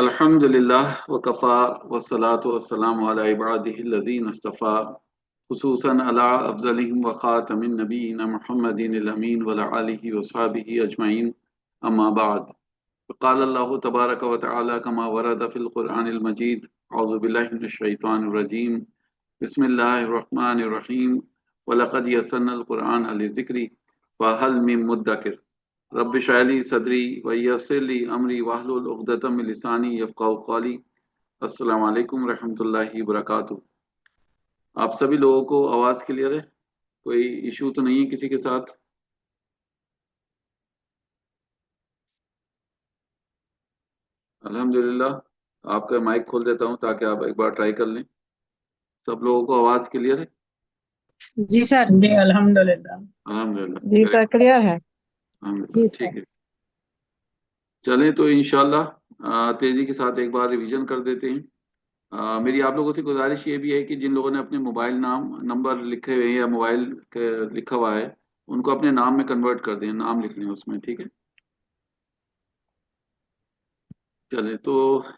अल्हम्दुलिल्लाह वकफ़ा वस्सलातु वस्सलामु अला इबादिहिल्लज़ीना इस्तफ़ा खुसूसन अला अफ़ज़लिहिम व ख़ातमिन नबिय्यिना मुहम्मदिनिल अमीन व अला आलिहि व सहबिहि अजमईन अम्मा बाद। क़ाल अल्लाहु तबारक व तआला कमा वरद फ़िल क़ुरआनिल मजीद अऊज़ु बिल्लाहि मिनश शैतानिर रजीम बिस्मिल्लाहिर रहमानिर रहीम व लक़द यस्सरनल क़ुरआन लिज़िक्रि फ़हल मिन मुद्दकिर रब्बि इश्रह ली सदरी व यस्सिर ली अमरी वाहलुल उक़दतम मिन लिसानी यफ़क़हू क़ौली। अस्सलामु अलैकुम रहमतुल्लाहि व बरकातुहू। आप सभी लोगों को आवाज़ क्लियर है? कोई इशू तो नहीं है किसी के साथ? अल्हम्दुलिल्लाह। आपका माइक खोल देता हूँ ताकि आप एक बार ट्राई कर लें। सब लोगों को आवाज़ क्लियर है? जी सर। जी अल्हम्दुलिल्लाह। अल्हम्दुलिल्लाह, जी वेरी सर, गुड। क्लियर है। अल्हम्दुलिल्लाह, जी ठीक सर। है। चलें तो इंशाल्लाह तेज़ी के साथ एक बार रिवीजन कर देते हैं। मेरी आप लोगों से गुजारिश ये भी है कि जिन लोगों ने अपने मोबाइल नाम नंबर लिखे हुए हैं या मोबाइल लिखा हुआ है, उनको अपने नाम में कन्वर्ट कर दें, नाम लिख लें उसमें, ठीक है। चले तो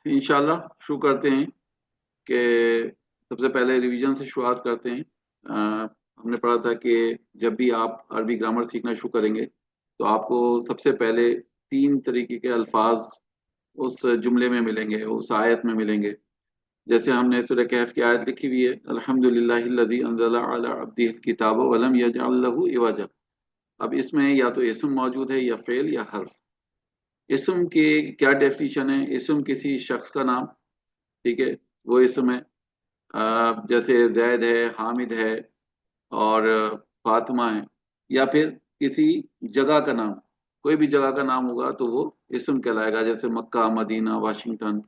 इंशाल्लाह शुरू करते हैं कि सबसे पहले रिवीजन से शुरुआत करते हैं। हमने पढ़ा था कि जब भी आप अरबी ग्रामर सीखना शुरू करेंगे तो आपको सबसे पहले तीन तरीके के अल्फाज उस जुमले में मिलेंगे, उस आयत में मिलेंगे। जैसे हमने सूरह कहफ की आयत लिखी हुई है, अल्हम्दुलिल्लाहिल्लज़ी अंज़ला अला अब्दिहिल किताब वलम यजअल लहू इवजा। अब इसमें या तो इसम मौजूद है या फेल या हर्फ। इसम की क्या डेफिनेशन है? इसम किसी शख्स का नाम, ठीक है, वो इसम है। जैसे जैद है, हामिद है और फातिमा है। या फिर किसी जगह का नाम, कोई भी जगह का नाम होगा तो वो इसम कहलाएगा। जैसे मक्का, मदीना, वाशिंगटन,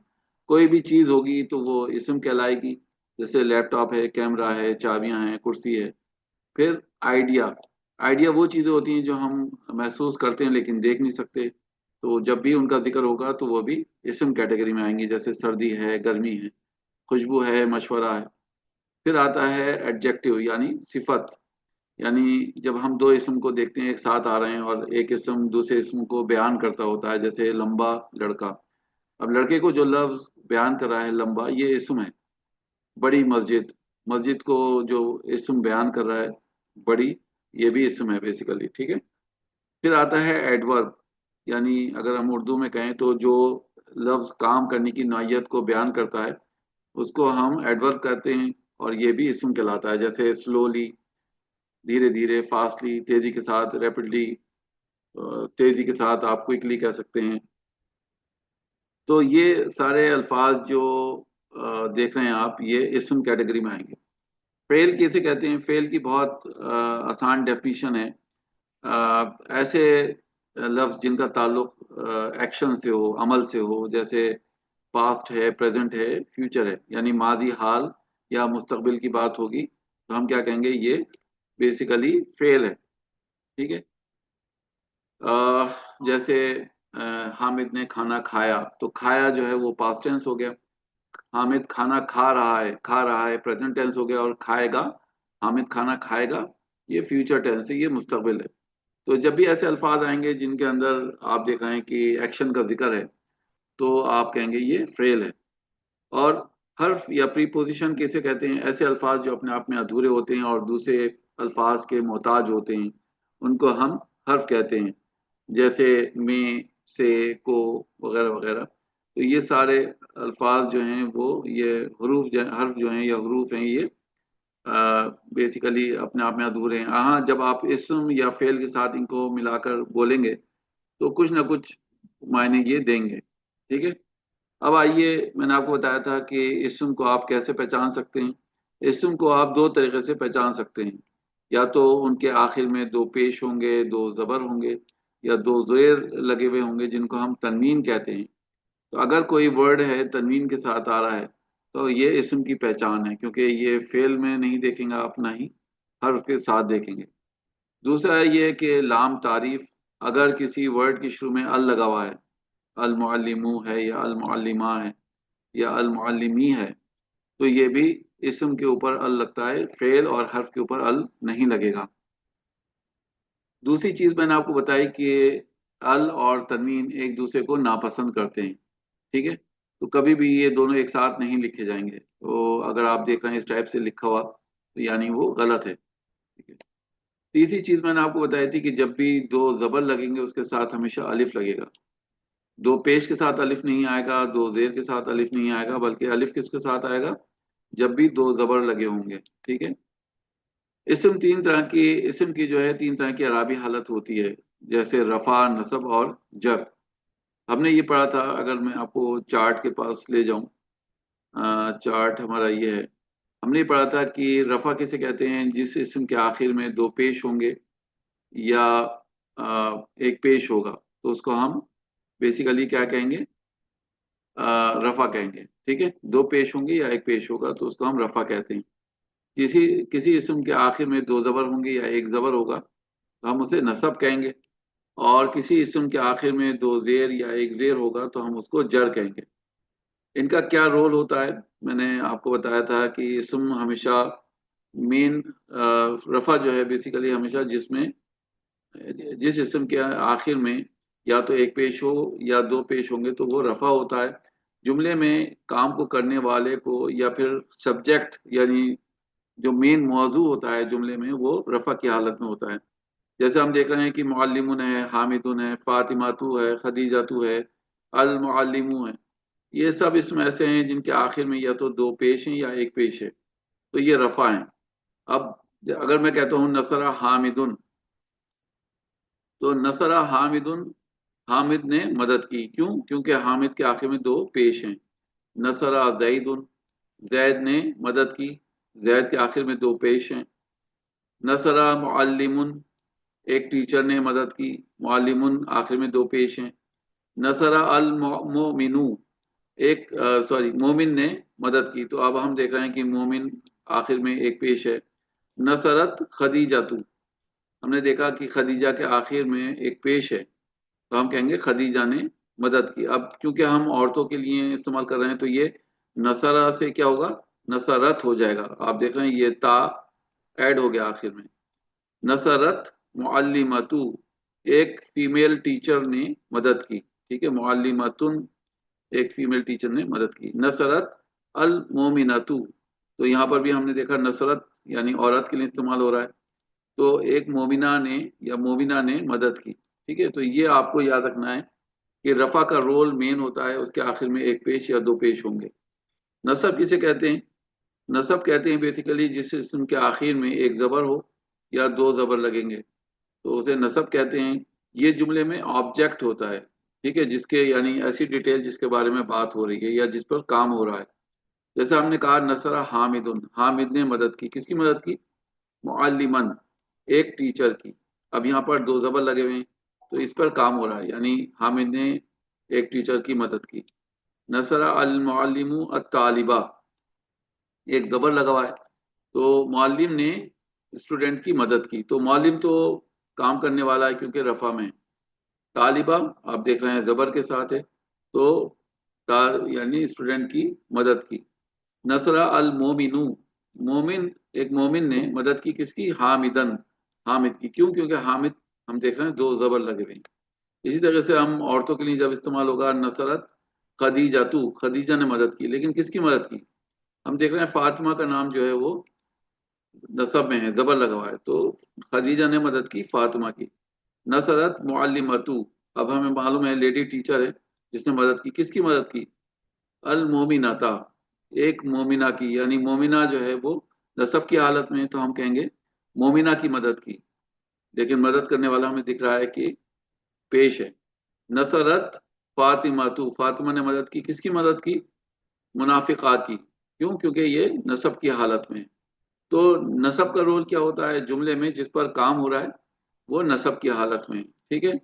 कोई भी चीज होगी तो वो इसम कहलाएगी। जैसे लैपटॉप है, कैमरा है, चाबियां हैं, कुर्सी है। फिर आइडिया, आइडिया वो चीजें होती हैं जो हम महसूस करते हैं लेकिन देख नहीं सकते, तो जब भी उनका जिक्र होगा तो वो भी इसम कैटेगरी में आएंगी। जैसे सर्दी है, गर्मी है, खुशबू है, मशवरा है। फिर आता है एडजेक्टिव यानी सिफत। यानी जब हम दो इसम को देखते हैं एक साथ आ रहे हैं और एक इसम दूसरे इसम को बयान करता होता है, जैसे लंबा लड़का। अब लड़के को जो लफ्ज बयान कर रहा है लंबा, ये इसम है। बड़ी मस्जिद, मस्जिद को जो इसम बयान कर रहा है बड़ी, ये भी इसम है बेसिकली, ठीक है। फिर आता है एडवर्ब, यानी अगर हम उर्दू में कहें तो जो लफ्ज काम करने की नौइयत को बयान करता है उसको हम एडवर्ब कहते हैं, और ये भी इसम कहलाता है। जैसे स्लोली, धीरे धीरे, फास्टली, तेजी के साथ, रैपिडली, तेजी के साथ, आप क्विकली कह सकते हैं। तो ये सारे अल्फाज जो देख रहे हैं आप, ये इसम कैटेगरी में आएंगे। फेल किसे कहते हैं? फेल की बहुत आसान डेफिनेशन है। ऐसे लफ्ज जिनका ताल्लुक एक्शन से हो, अमल से हो। जैसे पास्ट है, प्रेजेंट है, फ्यूचर है, यानी माजी, हाल या मुस्तकबिल की बात होगी तो हम क्या कहेंगे? ये बेसिकली फेल है, ठीक है। जैसे अ, हामिद ने खाना खाया, तो खाया जो है वो पास्ट टेंस हो गया। हामिद खाना खा रहा है, खा रहा है प्रेजेंट टेंस हो गया। और खाएगा, हामिद खाना खाएगा, ये फ्यूचर टेंस है, ये मुस्तकबिल है। तो जब भी ऐसे अल्फाज आएंगे जिनके अंदर आप देख रहे हैं कि एक्शन का जिक्र है, तो आप कहेंगे ये फेल है। और हर्फ या प्रीपोजिशन किसे कहते हैं? ऐसे अल्फाज जो अपने आप में अधूरे होते हैं और दूसरे अल्फाज के मोहताज होते हैं, उनको हम हर्फ कहते हैं। जैसे में, से, को, वगैरह वगैरह। तो ये सारे अल्फाज जो हैं वो ये हर्फ जो हैं या हरूफ हैं, ये बेसिकली अपने आप में अधूरे हैं। हाँ, जब आप इसम या फेल के साथ इनको मिलाकर बोलेंगे तो कुछ ना कुछ मायने ये देंगे, ठीक है। अब आइए, मैंने आपको बताया था कि इसम को आप कैसे पहचान सकते हैं। इसम को आप दो तरीके से पहचान सकते हैं। या तो उनके आखिर में दो पेश होंगे, दो जबर होंगे, या दो जेर लगे हुए होंगे जिनको हम तनवीन कहते हैं। तो अगर कोई वर्ड है तनवीन के साथ आ रहा है तो ये इसम की पहचान है, क्योंकि ये फेल में नहीं देखेंगे आप, ना ही हर्फ के साथ देखेंगे। दूसरा है ये कि लाम तारीफ, अगर किसी वर्ड के शुरू में अल लगा हुआ है, अल मुअल्लिमू है या अल मुअल्लिमा है या अल मुअल्लिमी है, तो ये भी इसम के ऊपर अल लगता है, फेल और हर्फ के ऊपर अल नहीं लगेगा। दूसरी चीज मैंने आपको बताई कि अल और तनवीन एक दूसरे को नापसंद करते हैं, ठीक है। तो कभी भी ये दोनों एक साथ नहीं लिखे जाएंगे। तो अगर आप देख रहे हैं इस टाइप से लिखा हुआ तो यानी वो गलत है। ठीक है। तीसरी चीज मैंने आपको बताई थी कि जब भी दो जबर लगेंगे उसके साथ हमेशा अलिफ लगेगा। दो पेश के साथ अलिफ नहीं आएगा, दो जेर के साथ अलिफ नहीं आएगा, बल्कि अलिफ किसके साथ आएगा? जब भी दो जबर लगे होंगे। ठीक है। इसम की जो है तीन तरह की अराबी हालत होती है, जैसे रफा, नसब और जर। हमने ये पढ़ा था, अगर मैं आपको चार्ट के पास ले जाऊं, चार्ट हमारा ये है। हमने ये पढ़ा था कि रफा किसे कहते हैं? जिस इसम के आखिर में दो पेश होंगे या एक पेश होगा, तो उसको हम बेसिकली क्या कहेंगे? रफा कहेंगे। ठीक है। दो पेश होंगे या एक पेश होगा तो उसको हम रफा कहते हैं। किसी किसी इसम के आखिर में दो जबर होंगे या एक जबर होगा तो हम उसे नसब कहेंगे। और किसी इसम के आखिर में दो जेर या एक जेर होगा तो हम उसको जर कहेंगे। इनका क्या रोल होता है? मैंने आपको बताया था कि इसम हमेशा मेन रफा जो है बेसिकली हमेशा जिस इसम के आखिर में या तो एक पेश हो या दो पेश होंगे तो वो रफा होता है। जुमले में काम को करने वाले को या फिर सब्जेक्ट यानी जो मेन मौजू होता है जुमले में वो रफा की हालत में होता है। जैसे हम देख रहे हैं कि मुअल्लिमुन है, हामिदुन है, फातिमातु है, खदीजातु है, अल मुअल्लिमु है। ये सब इसमें ऐसे हैं जिनके आखिर में या तो दो पेश हैं या एक पेश है, तो ये रफा है। अब अगर मैं कहता हूँ नसरा हामिदुन, तो नसरा हामिदुन, हामिद ने मदद की। क्यों? क्योंकि हामिद के आखिर में दो पेश हैं। नसरा जैदुन, जैद ने मदद की, जैद के आखिर में दो पेश हैं। नसरा मुअल्लिमुन, एक टीचर ने मदद की, मुअल्लिमुन आखिर में दो पेश हैं। नसरा अल मोमिनु, एक सॉरी मोमिन ने मदद की, तो अब हम देख रहे हैं कि मोमिन आखिर में एक पेश है। नसरत खदीजातु, हमने देखा कि खदीजा के आखिर में एक पेश है, तो हम कहेंगे खदीजा ने मदद की। अब क्योंकि हम औरतों के लिए इस्तेमाल कर रहे हैं तो ये नसरा से क्या होगा? नसरत हो जाएगा। आप देख रहे हैं ये ता ऐड हो गया आखिर में। नसरत मुअल्लिमतु, एक फीमेल टीचर ने मदद की। ठीक है। मुअल्लिमतुन, एक फीमेल टीचर ने मदद की। नसरत अल मोमिनतु, तो यहाँ पर भी हमने देखा नसरत यानी औरत के लिए इस्तेमाल हो रहा है, तो एक मोमिना ने या मोमिना ने मदद की। ठीक है। तो ये आपको याद रखना है कि रफा का रोल मेन होता है, उसके आखिर में एक पेश या दो पेश होंगे। नसब किसे कहते हैं? नसब कहते हैं बेसिकली जिस इसम के आखिर में एक जबर हो या दो जबर लगेंगे तो उसे नसब कहते हैं। ये जुमले में ऑब्जेक्ट होता है। ठीक है। जिसके यानी ऐसी डिटेल जिसके बारे में बात हो रही है या जिस पर काम हो रहा है। जैसे हमने कहा नसरा हामिदुन, हामिद ने मदद की। किसकी मदद की? मुअल्लिमन, एक टीचर की। अब यहाँ पर दो जबर लगे हुए हैं तो इस पर काम हो रहा है, यानी हामिद ने एक टीचर की मदद की। नसरा अल मुअल्लिमु अत-तालिबा, एक जबर लगा हुआ है तो मुअल्लिम ने स्टूडेंट की मदद की। तो मुअल्लिम तो काम करने वाला है क्योंकि रफा में है। तालिबा आप देख रहे हैं जबर के साथ है, तो यानी स्टूडेंट की मदद की। नसरा अल मोमिनु, मोमिन, एक मोमिन ने मदद की। किसकी? हामिदन, हामिद की। क्यों? क्योंकि हामिद हम देख रहे हैं दो जबर लगे हुए हैं। इसी तरह से हम औरतों के लिए जब इस्तेमाल होगा नसरत खदीजातु, खदीजा ने मदद की। लेकिन किसकी मदद की? हम देख रहे हैं फातिमा का नाम जो है वो नसब में है, जबर लगा हुआ है, तो खदीजा ने मदद की फातिमा की। नसरत मुअल्लिमतु, अब हमें मालूम है लेडी टीचर है जिसने मदद की। किसकी मदद की? अल मोमिनाता, एक मोमिना की। यानी मोमिना जो है वो नसब की हालत में है, तो हम कहेंगे मोमिना की मदद की। लेकिन मदद करने वाला हमें दिख रहा है कि पेश है। नसरत फातिमातु, फातिमा ने मदद की। किसकी मदद की? मुनाफिका की। क्यों? क्योंकि ये नसब की हालत में है। तो नसब का रोल क्या होता है जुमले में? जिस पर काम हो रहा है वो नसब की हालत में है। ठीक है।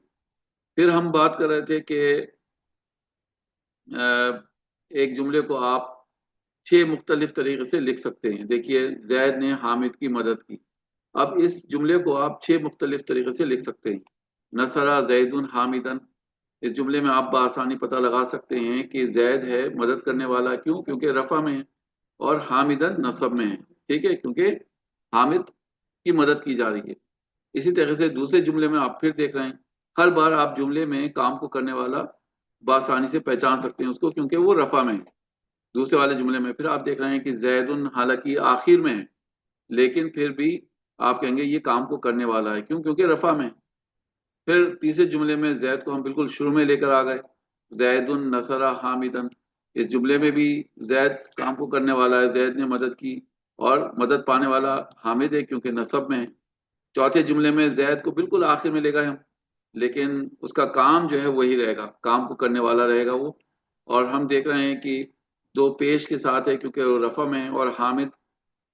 फिर हम बात कर रहे थे कि एक जुमले को आप छह मुख्तलिफ तरीके से लिख सकते हैं। देखिए, जैद ने हामिद की मदद की। अब इस जुमले को आप छह मुख्तलिफ तरीके से लिख सकते हैं। नसरा जैदुन हामिदन, इस जुमले में आप बआसानी पता लगा सकते हैं कि जैद है मदद करने वाला। क्यों? क्योंकि रफा में है, और हामिदन नसब में है। ठीक है। क्योंकि हामिद की मदद की जा रही है। इसी तरह से दूसरे जुमले में आप फिर देख रहे हैं, हर बार आप जुमले में काम को करने वाला बआसानी से पहचान सकते हैं उसको, क्योंकि वो रफा में है। दूसरे वाले जुमले में फिर आप देख रहे हैं कि जैदुन हालांकि आखिर में है, लेकिन फिर भी आप कहेंगे ये काम को करने वाला है, क्यों? क्योंकि रफा में है। फिर तीसरे जुमले में जैद को हम बिल्कुल शुरू में लेकर आ गए, जैदुन नसरा हामिदन। इस जुमले में भी जैद काम को करने वाला है, जैद ने मदद की, और मदद पाने वाला हामिद है क्योंकि नसब में है। चौथे जुमले में जैद को बिल्कुल आखिर में ले गए हम, लेकिन उसका काम जो है वही रहेगा, काम को करने वाला रहेगा वो। और हम देख रहे हैं कि दो पेश के साथ है क्योंकि वो रफा में है, और हामिद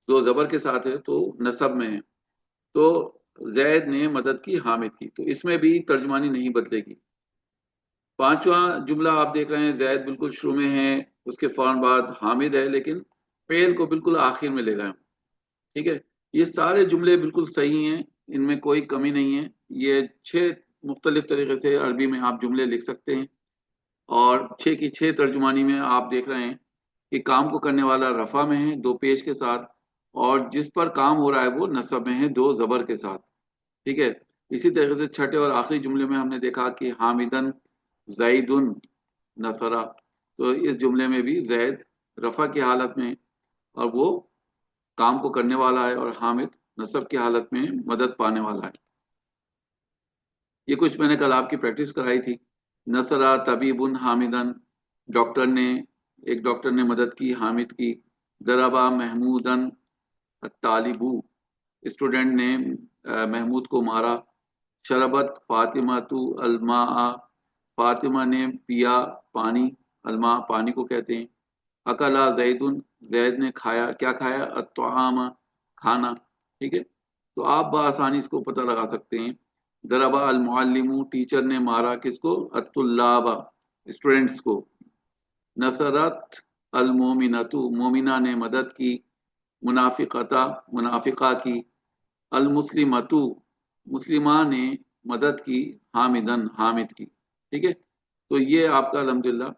दो जबर के साथ है तो नसब में है। तो जैद ने मदद की हामिद की, तो इसमें भी तर्जमानी नहीं बदलेगी। पांचवा जुमला आप देख रहे हैं, जैद बिल्कुल शुरू में है, उसके फौरन बाद हामिद है, लेकिन फेल को बिल्कुल आखिर में ले गए हम। ठीक है, ये सारे जुमले बिल्कुल सही हैं, इनमें कोई कमी नहीं है। ये छह मुख्तलिफ तरीके से अरबी में आप जुमले लिख सकते हैं, और छह की छह तर्जुमानी में आप देख रहे हैं कि काम को करने वाला रफा में है दो पेश के साथ, और जिस पर काम हो रहा है वो नसब में है दो जबर के साथ। ठीक है, इसी तरीके से छठे और आखिरी जुमले में हमने देखा कि हामिदन जैदुन नसरा, तो इस जुमले में भी जैद रफा की हालत में, और वो काम को करने वाला है, और हामिद नसब की हालत में मदद पाने वाला है। ये कुछ मैंने कल आपकी प्रैक्टिस कराई थी। नसरा तबीबुन हामिदन, डॉक्टर ने, एक डॉक्टर ने मदद की हामिद की। जराबा महमूदन तालिबू, स्टूडेंट ने महमूद को मारा। शरबत फातिमा तू अलमा, फातिमा ने पिया पानी, अलमा पानी को कहते हैं। अकला जैदुन, जैद ने खाया, क्या खाया? अत्वाम, खाना। ठीक है, तो आप बआसानी इसको पता लगा सकते हैं। दरबा अल मुअल्लिमु, टीचर ने मारा किसको? अत्तुल्लाबा, स्टूडेंट्स को। नसरत अल मोमिनतु, मोमिना ने मदद की। मुनाफिकता, मुनाफिका की। अल मुस्लिमतु, मुस्लिमा ने मदद की। हामिदन, हामिद की। ठीक है, तो ये आपका अल्हम्दुलिल्लाह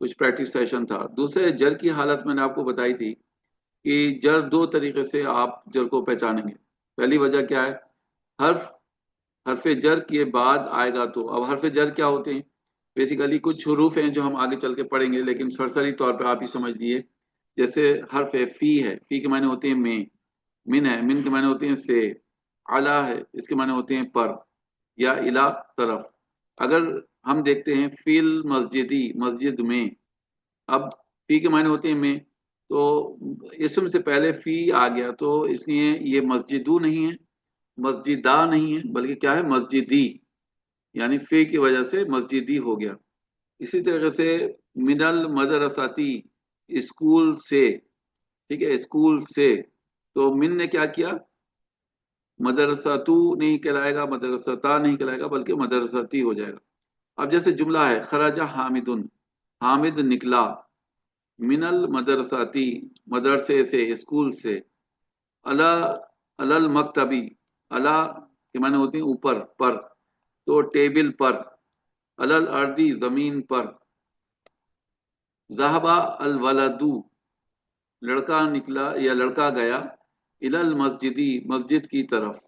कुछ प्रैक्टिस सेशन था। दूसरे जर की हालत मैंने आपको बताई थी कि जर दो तरीके से आप जर को पहचानेंगे। पहली वजह क्या है? हर्फ, हरफ जर के बाद आएगा तो। अब हरफ जर क्या होते हैं? बेसिकली कुछ हरूफ हैं जो हम आगे चल के पढ़ेंगे, लेकिन सरसरी तौर पर आप ही समझ लिए। जैसे हरफ फी है, फी के माने होते हैं में। मिन है, मिन के माने होते हैं से। अला है, इसके माने होते हैं पर, या इला, तरफ। अगर हम देखते हैं फिल मस्जिदी, मस्जिद में, अब फी के माने होते हैं में, तो इसम से पहले फी आ गया, तो इसलिए ये मस्जिदू नहीं है, मस्जिदा नहीं है, बल्कि क्या है? मस्जिदी, यानी फी की वजह से मस्जिदी हो गया। इसी तरीके से मिनल मदरसाती, स्कूल से। ठीक है, स्कूल से, तो मिन ने क्या किया? मदरसतू नहीं कहलाएगा, मदरसता नहीं कहलाएगा, बल्कि मदरसती हो जाएगा। अब जैसे जुमला है, खराजा हामिदुन, हामिद निकला। मिनल मदरसाती, मदरसे से, स्कूल से। अला, अलल मकतबी, अला के माने होते हैं ऊपर, पर, तो टेबल पर। अलल अर्दी, जमीन पर। जहबा अल वलदू, लड़का निकला या लड़का गया। इलल मस्जिदी, मस्जिद की तरफ।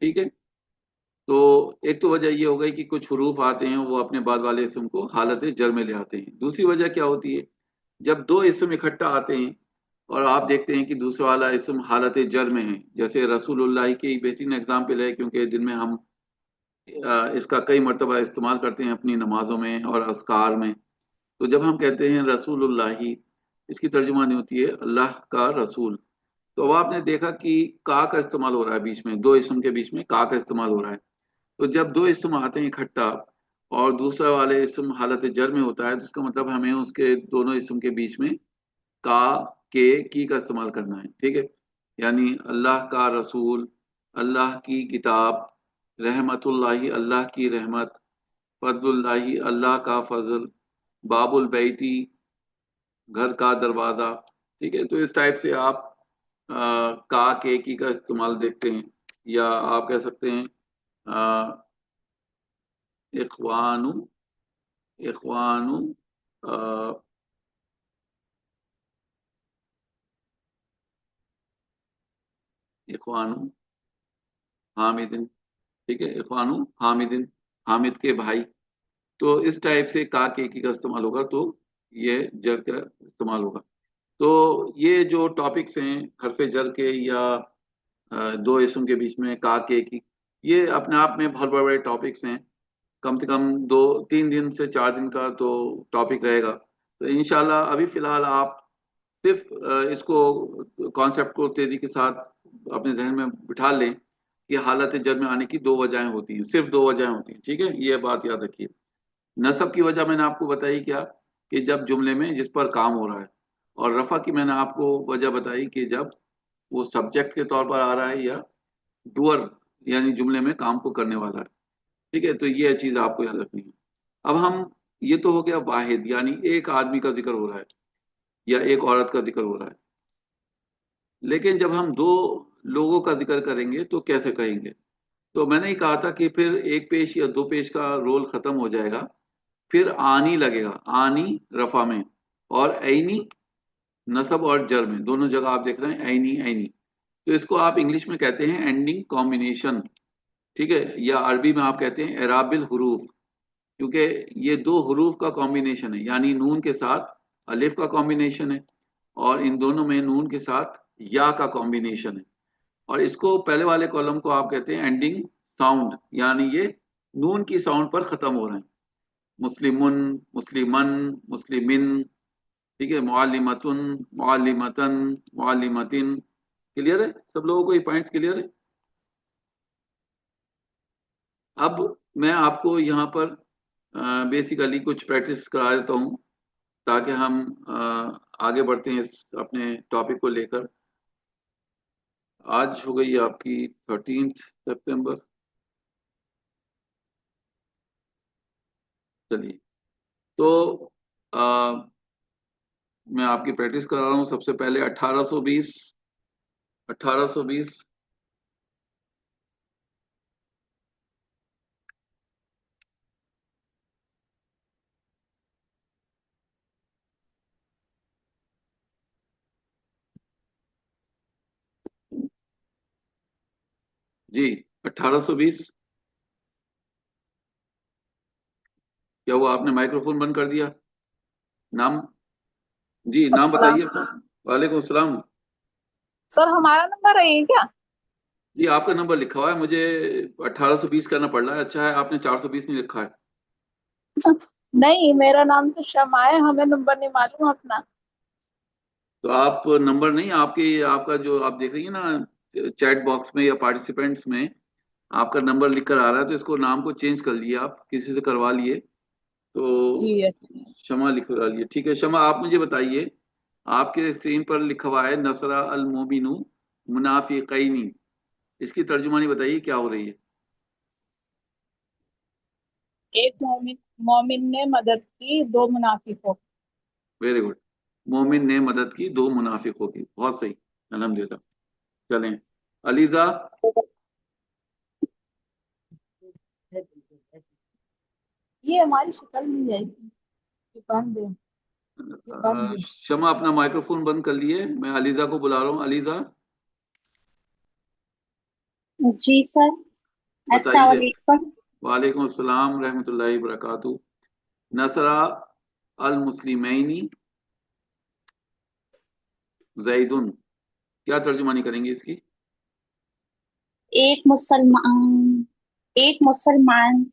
ठीक है, तो एक तो वजह ये हो गई कि कुछ हरूफ आते हैं वो अपने बाद वाले इसम को हालत जर में ले आते हैं। दूसरी वजह क्या होती है? जब दो इसम इकट्ठा आते हैं और आप देखते हैं कि दूसरा वाला इसम हालत जर में है, जैसे रसूलुल्लाह की बेहतरीन एग्जाम्पल है, क्योंकि दिन में हम इसका कई मरतबा इस्तेमाल करते हैं अपनी नमाजों में और अस्कार में। तो जब हम कहते हैं रसूलुल्लाही, इसकी तर्जुमानी होती है अल्लाह का रसूल। तो अब आपने देखा कि का इस्तेमाल हो रहा है बीच में, दो इसम के बीच में का इस्तेमाल हो रहा है। तो जब दो इसम आते हैं इकट्ठा, और दूसरा वाले इसम हालत जर में होता है, तो इसका मतलब हमें उसके दोनों इसम के बीच में का, के, की का इस्तेमाल करना है। ठीक है, यानी अल्लाह का रसूल, अल्लाह की किताब, रहमतुल्लाही, अल्लाह की रहमत, फजलुल्लाही, अल्लाह का फजल, बाबुल बैती, घर का दरवाजा। ठीक है, तो इस टाइप से आप का, के, की का इस्तेमाल देखते हैं। या आप कह सकते हैं इखवानु, इखवानु, अ, इखवानु हामिदिन। ठीक है, इखवानु हामिदिन, हामिद के भाई। تو इस टाइप से का के की का इस्तेमाल होगा, तो ये जर का इस्तेमाल होगा। तो ये जो टॉपिक्स हैं हरफ जर के या दो इसम के बीच में का के की, ये अपने आप में बहुत बड़े बड़े टॉपिक्स हैं। कम से कम 2-3 दिन से 4 दिन का तो टॉपिक रहेगा। तो इंशाल्लाह अभी फिलहाल आप सिर्फ इसको कॉन्सेप्ट को तेजी के साथ अपने जहन में बिठा लें कि हालत जर में आने की दो वजहें होती हैं, सिर्फ दो वजहें होती हैं, ठीक है, ये बात याद रखिए। नसब की वजह मैंने आपको बताई क्या, कि जब जुमले में जिस पर काम हो रहा है, और रफा की मैंने आपको वजह बताई कि जब वो सब्जेक्ट के तौर पर आ रहा है या डूअर यानी जुमले में काम को करने वाला है। ठीक है, तो ये चीज आपको याद रखनी है। अब हम, ये तो हो गया वाहिद यानी एक आदमी का जिक्र हो रहा है या एक औरत का जिक्र हो रहा है। लेकिन जब हम दो लोगों का जिक्र करेंगे तो कैसे कहेंगे? तो मैंने ही कहा था कि फिर एक पेश या दो पेश का रोल खत्म हो जाएगा, फिर आनी लगेगा, आनी रफा में, और ऐनी नसब और जर में, दोनों जगह आप देख रहे हैं ऐनी ऐनी। तो इसको आप इंग्लिश में कहते हैं एंडिंग कॉम्बिनेशन, ठीक है, या अरबी में आप कहते हैं एराबिल हुरूफ, क्योंकि ये दो हरूफ का कॉम्बिनेशन है, यानी नून के साथ अलिफ का कॉम्बिनेशन है, और इन दोनों में नून के साथ या का कॉम्बिनेशन है। और इसको पहले वाले कॉलम को आप कहते हैं एंडिंग साउंड, यानी ये नून की साउंड पर खत्म हो रहे हैं। मुस्लिमुन, मुस्लिमन, मुस्लिमिन, ठीक है, मुअल्लिमतुन, मुअल्लिमतन, मुअल्लिमतिन। क्लियर है सब लोगों को, ये पॉइंट्स क्लियर है? अब मैं आपको यहाँ पर बेसिकली कुछ प्रैक्टिस करा देता हूँ, ताकि हम आगे बढ़ते हैं इस अपने टॉपिक को लेकर। आज हो गई आपकी 13 सितंबर। चलिए, तो आ, मैं आपकी प्रैक्टिस करा रहा हूँ। सबसे पहले 1820, 1820। जी, 1820। क्या हुआ, आपने माइक्रोफोन बंद कर दिया? नाम, जी नाम अस्सलाम। बताइए अपना। वालेकुम सलाम। सर हमारा नंबर है ये क्या? जी आपका नंबर लिखा हुआ है, मुझे 1820 करना पड़ रहा है। अच्छा है आपने 420 नहीं लिखा है। नहीं, मेरा नाम तो शमा है, हमें नंबर नहीं मालूम अपना। तो आप नंबर नहीं, आपके आपका जो आप देख रही है ना चैट बॉक्स में या पार्टिसिपेंट्स में, आपका नंबर लिख कर आ रहा है, तो इसको नाम को चेंज कर लिए, आप किसी से करवा लिए तो। जी है। शमा लिखवा लिए, ठीक है। शमा आप मुझे बताइए, आपके स्क्रीन पर लिखा हुआ है नसरा अल मोमिनु मुनाफिकैनी, इसकी तर्जुमानी बताइए क्या हो रही है? एक मोमिन मोमिन ने मदद की दो मुनाफिकों की। Very good. मोमिन ने मदद की दो मुनाफिकों की, बहुत सही, अल्हम्दुलिल्लाह। चलें, अलीजा। ये हमारी शक्ल नहीं जाएगी। ये बंद है, ये बंद है। शमा अपना माइक्रोफोन बंद कर लिए, मैं अलीजा को बुला रहा हूँ। अलीजा जी सर। अस्सलाम बताइए। वालेकुम। वालेकुम अस्सलाम रहमतुल्लाहि वबरकातुहू। नसरा अल मुस्लिमैनी जैदुन, क्या तर्जुमानी करेंगे इसकी? एक मुसलमान एक मुसलमान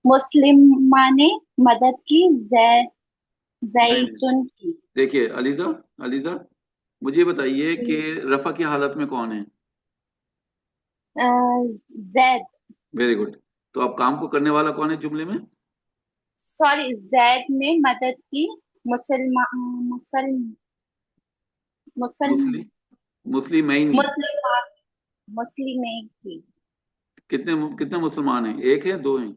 मुस्लिमा ने मदद की नहीं नहीं, जैतून की। देखिए अलीजा, अलीजा मुझे बताइए जी। कि रफा की हालत में कौन है? अ, जैद। Very good. तो अब काम को करने वाला कौन है जुमले में? सॉरी, जैद ने मदद की मुसलमान मुसल मुसल मुस्लिम, मुस्लिमैनी। मुस्लिमा मुस्लिमे की। कितने कितने मुसलमान हैं, एक है दो हैं?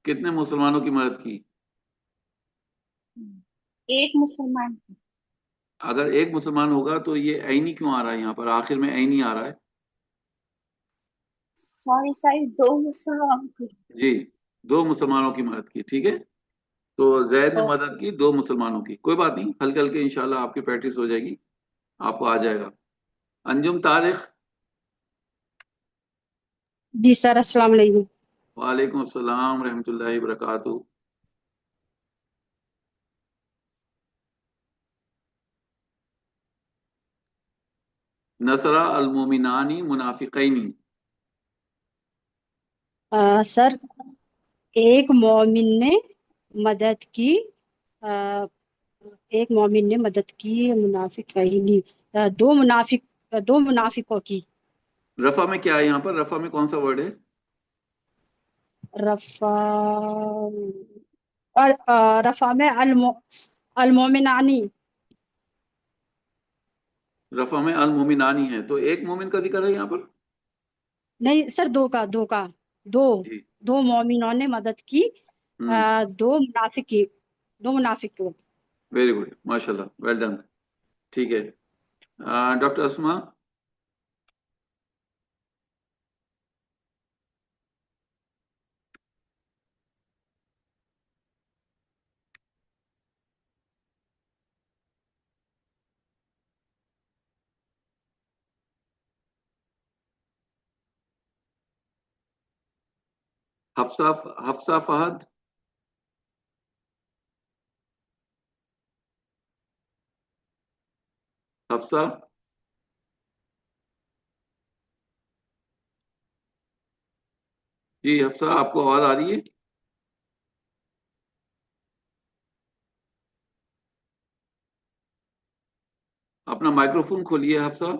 कितने मुसलमानों की मदद की? एक मुसलमान की। अगर एक मुसलमान होगा तो ये ऐनी क्यों आ रहा है यहाँ पर, आखिर में ऐनी आ रहा है? सॉरी सॉरी, दो मुसलमान की। जी, दो मुसलमानों की मदद की, ठीक है। तो जैद ने ओके। मदद की दो मुसलमानों की, कोई बात नहीं, हल्के हल्के इंशाल्लाह आपकी प्रैक्टिस हो जाएगी, आपको आ जाएगा। अंजुम तारिक, जी सर, अस्सलाम वालेकुम। वालेकुम अस्सलाम रहमतुल्लाहि वबरकातुहू। नसरा अल मोमिनानी मुनाफिकैनी। सर, एक मोमिन ने मदद की। आ, एक मोमिन ने मदद की मुनाफिकैनी, दो मुनाफिकों की। रफा में क्या है? यहाँ पर रफा में कौन सा वर्ड है? रफा और रफा में अल मोमिनानी। रफा में अल मोमिनानी है, तो एक मोमिन का जिक्र है यहाँ पर। नहीं सर, दो जी। दो मोमिनों ने मदद की। हम्म। दो मुनाफिक को। वेरी गुड, माशाल्लाह, वेल डन। ठीक है। डॉक्टर अस्मा। हफ्सा। हफ्सा फहद। हफ्सा। जी हफ्सा, आपको आवाज आ रही है? अपना माइक्रोफोन खोलिए हफ्सा।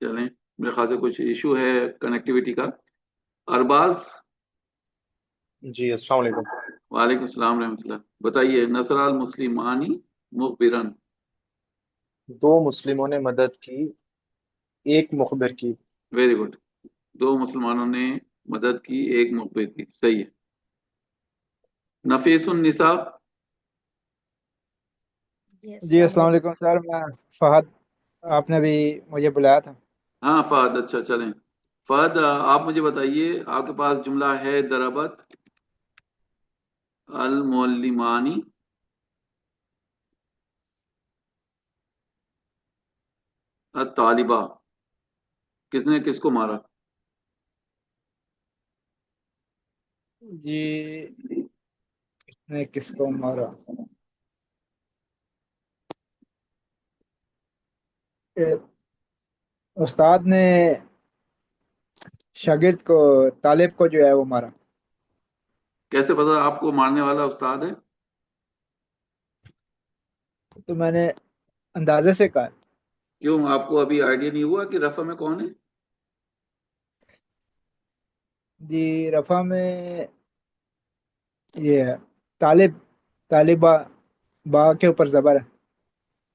चलें, मेरे ख्याल से कुछ इशू है कनेक्टिविटी का। अरबाज। जी अस्सलाम वालेकुम। वालेकुम सलाम रहमतुल्लाह। बताइए, नसर अल मुस्लिमानी मुखबिरन। दो मुस्लिमों ने मदद की एक मुखबिर की। Very good. दो मुसलमानों ने मदद की एक मुखबिर की, सही है। नफीसुन निसा। जी जी अस्सलाम अस्सलाम वालेकुम। वालेकुम सर, मैं फहद। आपने भी मुझे बुलाया था। हाँ फहद, अच्छा चलें। फहद, आप मुझे बताइए, आपके पास जुमला है दरबत अल मुअल्लिमानी अत तालिबा। किसने किसको मारा? जी, ने किसको मारा? ए, उस्ताद ने शागिर्द को, तालिब को जो है वो मारा। कैसे पता आपको मारने वाला उस्ताद है? तो मैंने अंदाजे से कहा। क्यों, आपको अभी आइडिया नहीं हुआ कि रफा में कौन है? जी, रफा में ये है, तालिब, तालिबा, बा के ऊपर जबर है।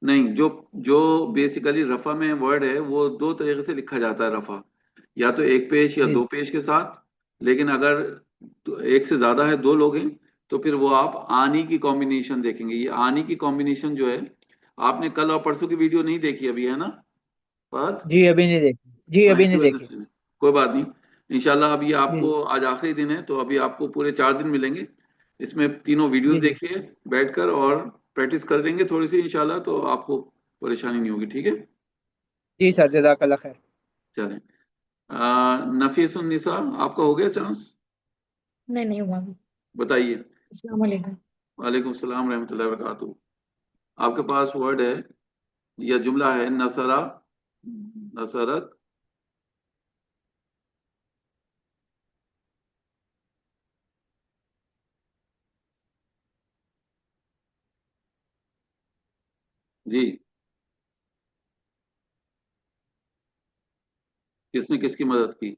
नहीं, जो जो बेसिकली रफा में वर्ड है वो दो तरीके से लिखा जाता है रफा। या तो एक पेश या जी दो पेश के साथ। लेकिन अगर एक से ज्यादा है, दो लोग हैं, तो फिर वो आप आनी की कॉम्बिनेशन देखेंगे। ये आनी की कॉम्बिनेशन जो है, आपने कल और परसों की वीडियो नहीं देखी अभी, है ना बात? जी, अभी नहीं देखी। जी, हाँ, अभी इसी नहीं वजह देखी। से। कोई बात नहीं। इंशाल्लाह अभी जी आपको, आज आखिरी दिन है तो अभी आपको पूरे 4 दिन मिलेंगे। इसमें तीनों वीडियोस जी जी देखिए बैठकर, और प्रैक्टिस कर लेंगे थोड़ी सी इंशाल्लाह, तो आपको परेशानी नहीं होगी, ठीक है? जी सर, जज़ाकल्लाह खैर। चलें। नफीस उन्निसा, आपका हो गया चांस? नहीं हुआ अभी। बताइए। अस्सलाम वालेकुम। वालेकुम सलाम रहमतुल्लाहि व बरकातुहू। आपके पास वर्ड है या जुमला है नसरा, नसरत। जी, किसने किसकी मदद की?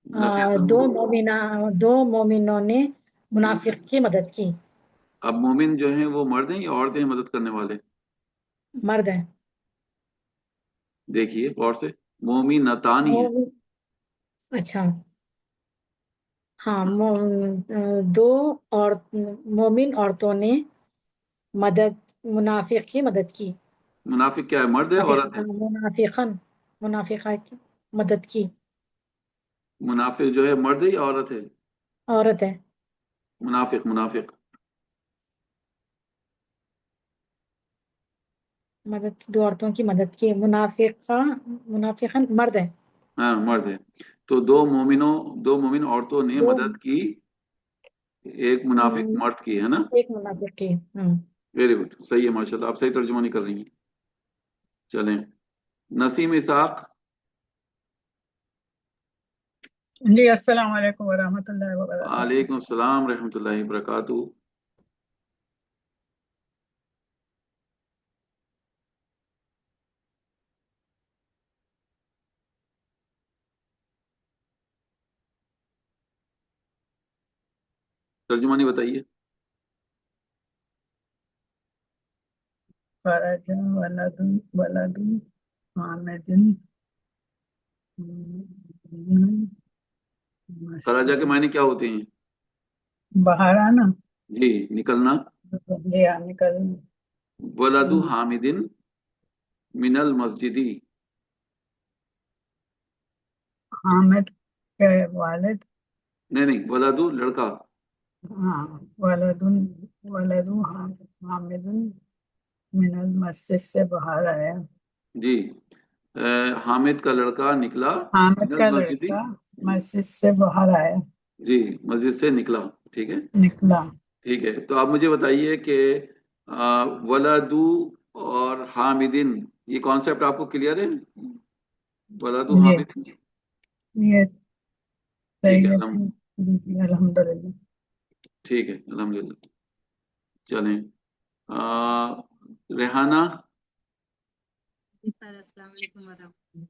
नफीस दो मोमिनों ने मुनाफिक की मदद की। अब मोमिन जो हैं वो मर्द हैं या औरतें हैं मदद करने वाले? मर्द है। देखिए गौर से, मोमिनतानी है। मोमिन, अच्छा। हाँ, दो और मोमिन औरतों ने मदद मुनाफिक की मदद की। मुनाफिक क्या है, मर्द है औरत है? मुनाफिकन, मुनाफिका की मदद की। मुनाफिक जो है मर्द है या औरत है? औरत है। मुनाफिक मुनाफिक मदद, दो औरतों की मदद की। मुनाफिकन मर्द है। हाँ मर्द है। तो दो मोमिन औरतों ने दो मदद की एक मुनाफिक मर्द की, है ना। एक मुनाफिक की। वेरी गुड, सही है माशाल्लाह, आप सही तर्जुमानी कर रही हैं। चलें, नसीम इसाक। जी अस्सलाम वालेकुम वरहमतुल्लाहि वबरकातुहू। वालेकुम सलाम रहमतुल्लाहि वबरकातुहू। तर्जुमानी बताइए। फरजा वलदुन वलदुन हामिदिन खराजा के मायने क्या होते हैं? बाहर आना। जी, निकलना। जी हाँ, निकल। वलदु हामिदिन मिनल मस्जिदी। हामिद के वालिद। नहीं नहीं, वलदु लड़का। हाँ, वलदुन वलदु हामिदुन मिनल मस्जिद से बाहर आया। जी, हामिद का लड़का निकला हामिद मिनल का मस्जिदी। लड़का मस्जिद से बाहर आया, जी, मस्जिद से निकला। ठीक है, निकला। ठीक है। तो आप मुझे बताइए कि वलदु और हामिदिन, ये कॉन्सेप्ट आपको क्लियर है? वलदु ये हामिदिन। ये ठीक सही है, है। जी, अल्हम्दुलिल्लाह। ठीक है अल्हम्दुलिल्लाह। चलें, रेहाना। सर अस्सलाम वालेकुम वरहमतुल्लाह।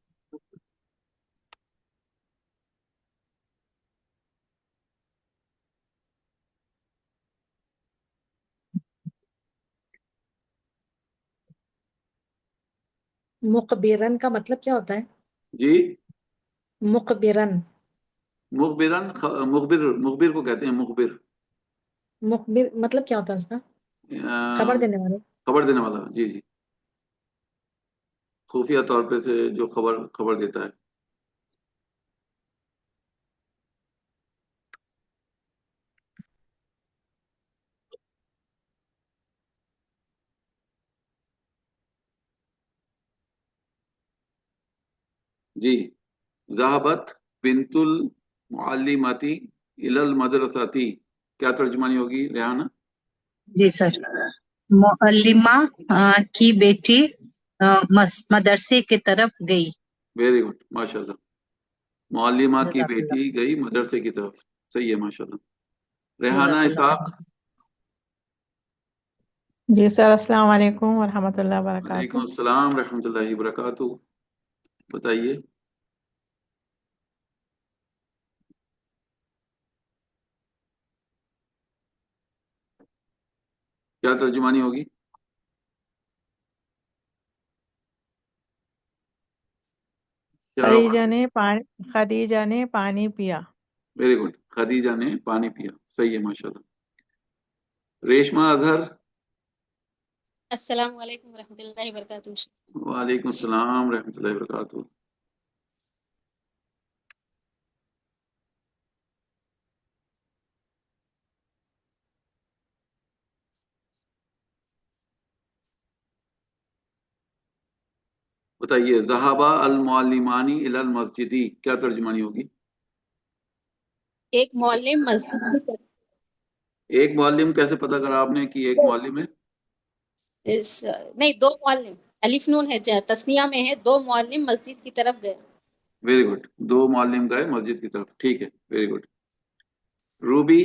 मुकबिरन का मतलब क्या होता है? जी, मुकबिरन। मुखबिरन, मुखबिर, मुखबिर को कहते हैं मुखबिर। मुकबिर मतलब क्या होता है उसका? खबर अ, देने वाले। खबर देने वाला, जी जी, खुफिया तौर पे से जो खबर खबर देता है। जी, ज़हाबत बिंतुल मुअल्लिमती इलल मदरसती, क्या तर्जुमानी होगी रेहाना? जी सर, मुअल्लिमा की बेटी मदरसे की तरफ गई। वेरी गुड माशाल्लाह। मुअल्लिमा की जज़ाकल्लाह। बेटी गई मदरसे की तरफ, सही है माशाल्लाह। रेहाना जज़ाकल्लाह खैर। इसाक। जी सर, अस्सलाम वालेकुम वरहमतुल्लाहि वालेकुम वबरकातुहू। अस्सलाम रहमतुल्लाहि वबरकातुहू। बताइए। क्या तर्जुमानी होगी? खदीजा ने पानी पिया। वेरी गुड, खदीजा ने पानी पिया, सही है माशाल्लाह। रेशमा अजहर। अस्सलाम वालेकुम रहमतुल्लाहि वबरकातुहू। वालेकुम सलाम रहमतुल्लाहि वबरकातुहू। बताइए, ज़हाबा अल मुअल्लिमानी इलल मस्जिदी, क्या तर्जुमानी होगी? एक मुअल्लिम मस्जिद की तरफ एक मुअल्लिम कैसे पता करा आपने कि एक मुअल्लिम है? नहीं, दो मुअल्लिम, अलिफ नून है, तस्निया में है, दो मुअल्लिम मस्जिद की तरफ गए। वेरी गुड, दो मुअल्लिम गए मस्जिद की तरफ, ठीक है, वेरी गुड। रूबी।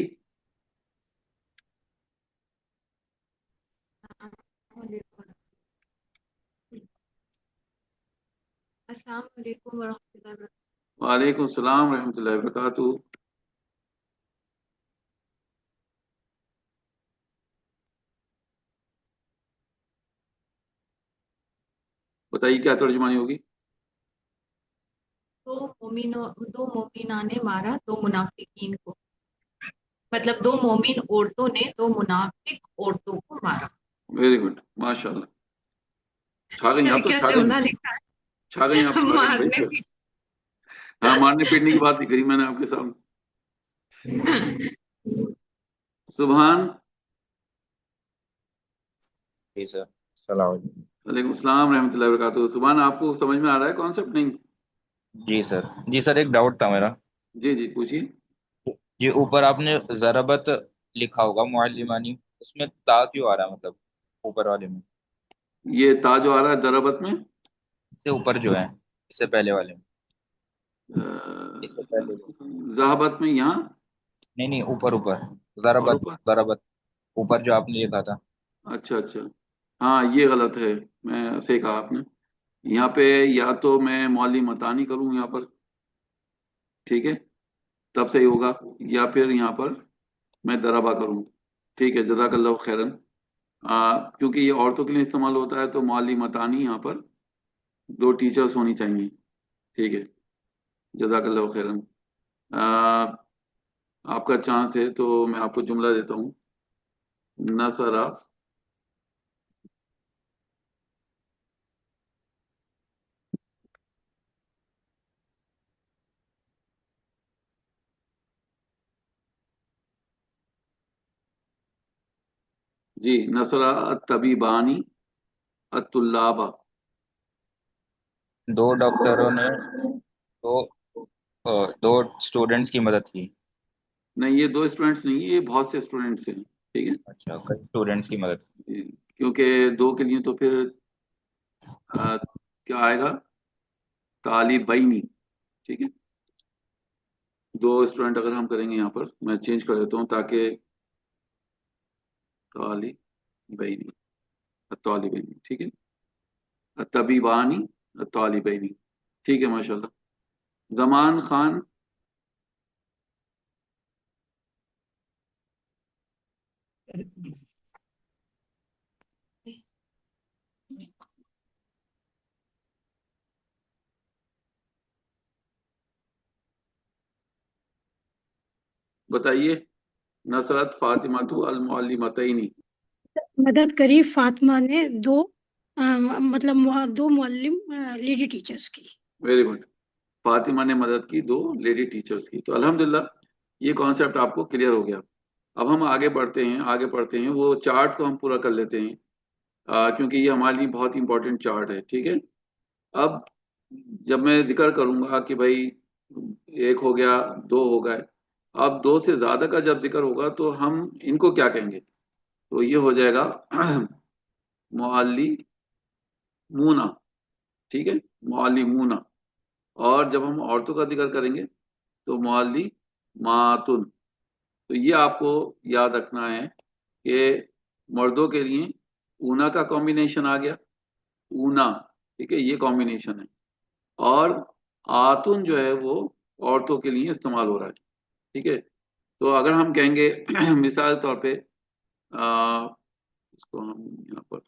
अस्सलाम वालेकुम वरहमतुल्लाहि वबरकातुहू। वालेकुम सलाम रहमतुल्लाहि वबरकातुहू। बताइए क्या तर्जुमानी होगी? दो मोमिना ने मारा दो मुनाफिकीन को। मतलब दो मोमिन औरतों ने दो मुनाफिक औरतों को मारा। वेरी गुड माशाल्लाह, छा गई आप तो, क्या छा गई, जुमला लिखा छा गई आप, है। छा गई मारने भाई। हाँ, मारने पीटने की बात ही करी मैंने आपके सामने। सुभान। जी सर, अस्सलाम वालेकुम। वालेकुम सलाम रहमतुल्लाहि व बरकातुहू। सुभान, आपको समझ में आ रहा है कॉन्सेप्ट? नहीं? जी सर, जी सर, एक डाउट था मेरा। जी जी, पूछिए। जी, ऊपर आपने ज़रबत लिखा होगा मुअल्लिमानी, उसमें ता क्यों आ रहा है, मतलब ऊपर वाले में? ये ता जो आ रहा है दरबत में, इससे ऊपर जो है, इससे पहले वाले में, इससे पहले जो, जहाबत में, यहाँ नहीं नहीं, ऊपर ऊपर, और ज़रबत ऊपर। ज़रबत, ऊपर जो आपने लिखा था। अच्छा अच्छा, हाँ ये गलत है। मैं सही कहा आपने। यहाँ पे या तो मैं मौली मतानी करूँ यहाँ पर, ठीक है, तब सही होगा, या फिर यहाँ पर मैं दरबा करूँ। ठीक है, जज़ाकल्लाहु खैरन। क्योंकि ये औरतों के लिए इस्तेमाल होता है तो मौली मतानी यहाँ पर दो टीचर्स होनी चाहिए। ठीक है, जज़ाकल्लाहु खैरन। आ, आपका चांस है तो मैं आपको जुमला देता हूँ। नसरा जी, नसरा तबीबानी अतुल्लाबा। दो डॉक्टरों ने दो दो स्टूडेंट्स की मदद की। नहीं, ये दो स्टूडेंट्स नहीं, ये बहुत से स्टूडेंट्स हैं। ठीक है, अच्छा, कई स्टूडेंट्स की मदद की। क्योंकि दो के लिए तो फिर क्या आएगा, तालिबैनी। ठीक है, दो स्टूडेंट अगर हम करेंगे यहाँ पर, मैं चेंज कर देता हूँ ताकि तालिबैनी, तालिबैनी, ठीक है, तबीबानी तालिबैनी। ठीक है, माशाल्लाह। जमान खान। बताइए, नसरत फातिमातु अल मुअल्लिमतैनी। मदद करी फातिमा ने दो मतलब दो मुअल्लिम लेडी टीचर्स की। Very good. फातिमा ने मदद की दो लेडी टीचर्स की। तो अल्हम्दुलिल्लाह ये कॉन्सेप्ट आपको क्लियर हो गया। अब हम आगे बढ़ते हैं, आगे बढ़ते हैं, वो चार्ट को हम पूरा कर लेते हैं, क्योंकि ये हमारे लिए बहुत इंपॉर्टेंट चार्ट है। ठीक है, अब जब मैं जिक्र करूंगा कि भाई एक हो गया, दो हो गए, अब दो से ज्यादा का जब जिक्र होगा तो हम इनको क्या कहेंगे? तो ये हो जाएगा मुअल्लिमूना। ठीक है, मुअल्लिमूना। और जब हम औरतों का जिक्र करेंगे तो मुअल्लिमातुन। तो ये आपको याद रखना है कि मर्दों के लिए ऊना का कॉम्बिनेशन आ गया, ऊना। ठीक है, ये कॉम्बिनेशन है। और आतुन जो है वो औरतों के लिए इस्तेमाल हो रहा है। ठीक है, तो अगर हम कहेंगे मिसाल के तौर पे, इसको हम यहाँ पर,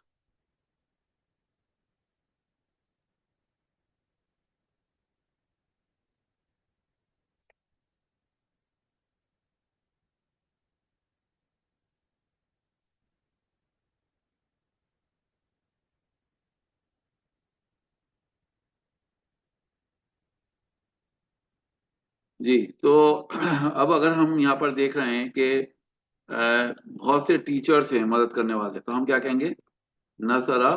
जी, तो अब अगर हम यहाँ पर देख रहे हैं कि बहुत से टीचर्स हैं मदद करने वाले, तो हम क्या कहेंगे? नसरा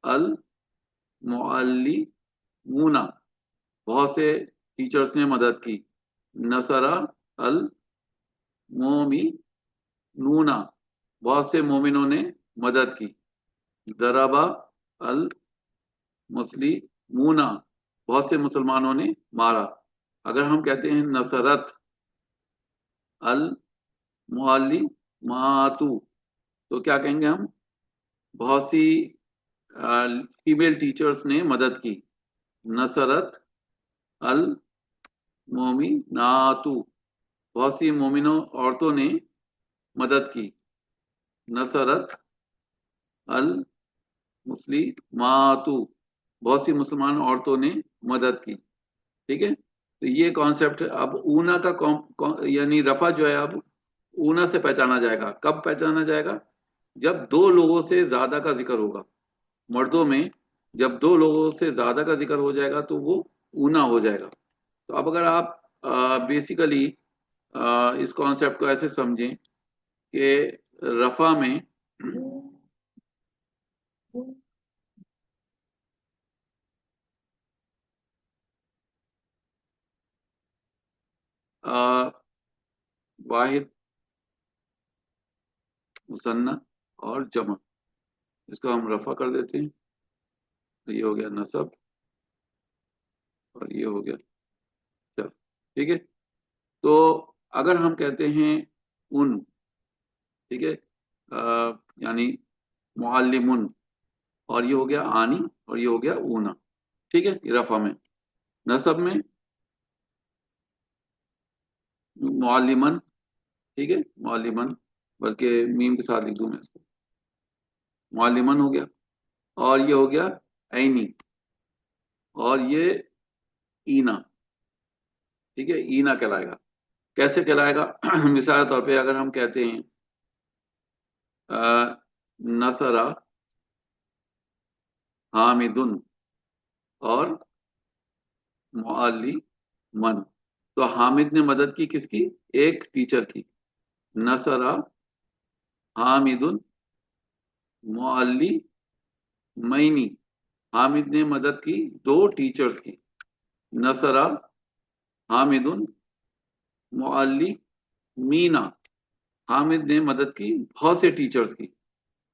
अल मुअल्लिमूना। बहुत से टीचर्स ने मदद की। नसरा अल मोमिनूना। बहुत से मोमिनों ने मदद की। दरबा अल मुस्लिमूना। बहुत से मुसलमानों ने मारा। अगर हम कहते हैं नसरत अल मुअल्लिमातु, तो क्या कहेंगे हम? बहुत सी फीमेल टीचर्स ने मदद की। नसरत अल मोमिनातु। बहुत सी मोमिनों औरतों ने मदद की। नसरत अल मुस्लिमातु। बहुत सी मुसलमान औरतों ने मदद की। ठीक है, तो ये कॉन्सेप्ट। अब ऊना का यानी रफा जो है, अब ऊना से पहचाना जाएगा। कब पहचाना जाएगा? जब दो लोगों से ज्यादा का जिक्र होगा। मर्दों में जब दो लोगों से ज्यादा का जिक्र हो जाएगा तो वो ऊना हो जाएगा। तो अब अगर आप बेसिकली इस कॉन्सेप्ट को ऐसे समझें کہ رفع میں واحد، مثنی اور جمع، اس کو ہم رفع کر دیتے ہیں. یہ ہو گیا نصب اور یہ ہو گیا چل. ٹھیک ہے. تو اگر ہم کہتے ہیں ان، ٹھیک ہے، یعنی معلمن، اور یہ ہو گیا آنی اور یہ ہو گیا اونا. ٹھیک ہے. یہ رفع میں. نصب میں معلمن، ٹھیک ہے، معلمن، بلکہ میم کے ساتھ لکھ دوں میں اس کو، معلمن ہو گیا. اور یہ ہو گیا عینی، اور یہ اینا. ٹھیک ہے. اینا کہلائے گا. کیسے کہلائے گا؟ مثال طور پہ اگر ہم کہتے ہیں نصرا حامدن اور معلمن، تو حامد نے مدد کی کس کی؟ ایک ٹیچر کی. نصرا حامدن معلمین، حامد نے مدد کی دو ٹیچرز کی. نصرا حامدن معلمین، حامد نے مدد کی بہت سے ٹیچرز کی.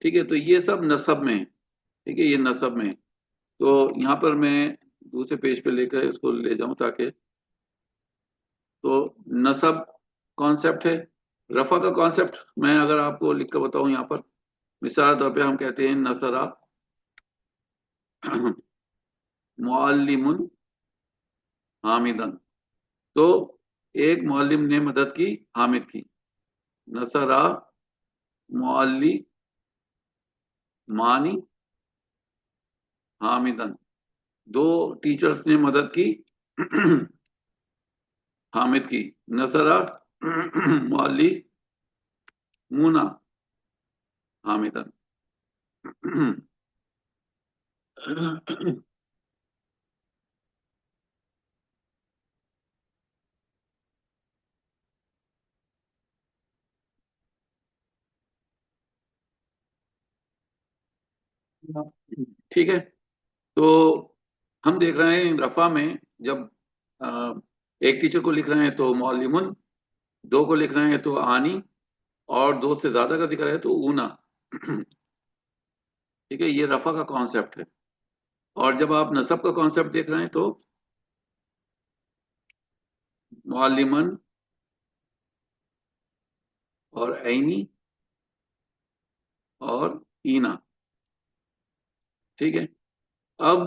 ٹھیک ہے. تو یہ سب نصب میں ہے. ٹھیک ہے. یہ نصب میں ہے. تو یہاں پر میں دوسرے پیج پہ لے کر اس کو لے جاؤں تاکہ، تو نصب کانسیپٹ ہے. رفع کا کانسیپٹ میں اگر آپ کو لکھ کر بتاؤں یہاں پر، مثال طور پہ ہم کہتے ہیں نصرا معلم حامدن، تو ایک معلم نے مدد کی حامد کی. نصرا معلمانی حامدن، دو ٹیچرز نے مدد کی حامد کی. نصرا معلمون حامدن. ٹھیک ہے. تو ہم دیکھ رہے ہیں رفع میں جب ایک ٹیچر کو لکھ رہے ہیں تو معلمن، دو کو لکھ رہے ہیں تو آنی، اور دو سے زیادہ کا ذکر ہے تو اونا. ٹھیک ہے. یہ رفع کا کانسیپٹ ہے. اور جب آپ نصب کا کانسیپٹ دیکھ رہے ہیں تو معلمن اور عینی اور اینا. ٹھیک ہے. اب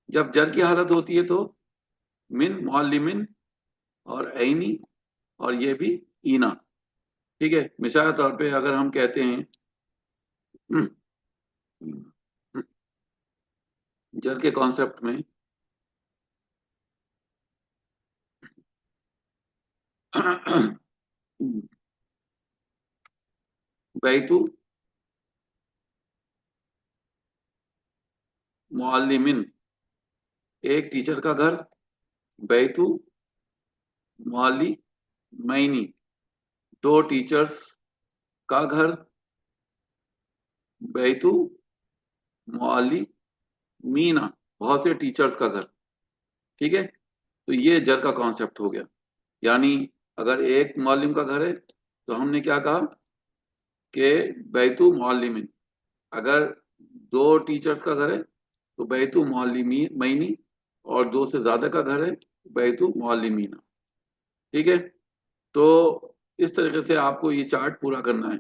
جب جر کی حالت ہوتی ہے تو من معلمن اور عینی اور یہ بھی اینا. ٹھیک ہے. مثال طور پہ اگر ہم کہتے ہیں جر کے کانسیپٹ میں بیتو معلمن، ایک ٹیچر کا گھر. بیتو معلمین، دو ٹیچرز کا گھر. بیتو معلمین، بہت سے ٹیچرز کا گھر. ٹھیک ہے. تو یہ جر کا کانسیپٹ ہو گیا. یعنی اگر ایک معلم کا گھر ہے تو ہم نے کیا کہا کہ بیتو معلمین. اگر دو ٹیچرز کا گھر ہے تو بیتو معلمین، اور دو سے زیادہ کا گھر ہے بیتو معلمین. ٹھیک ہے. تو اس طریقے سے آپ کو یہ چارٹ پورا کرنا ہے.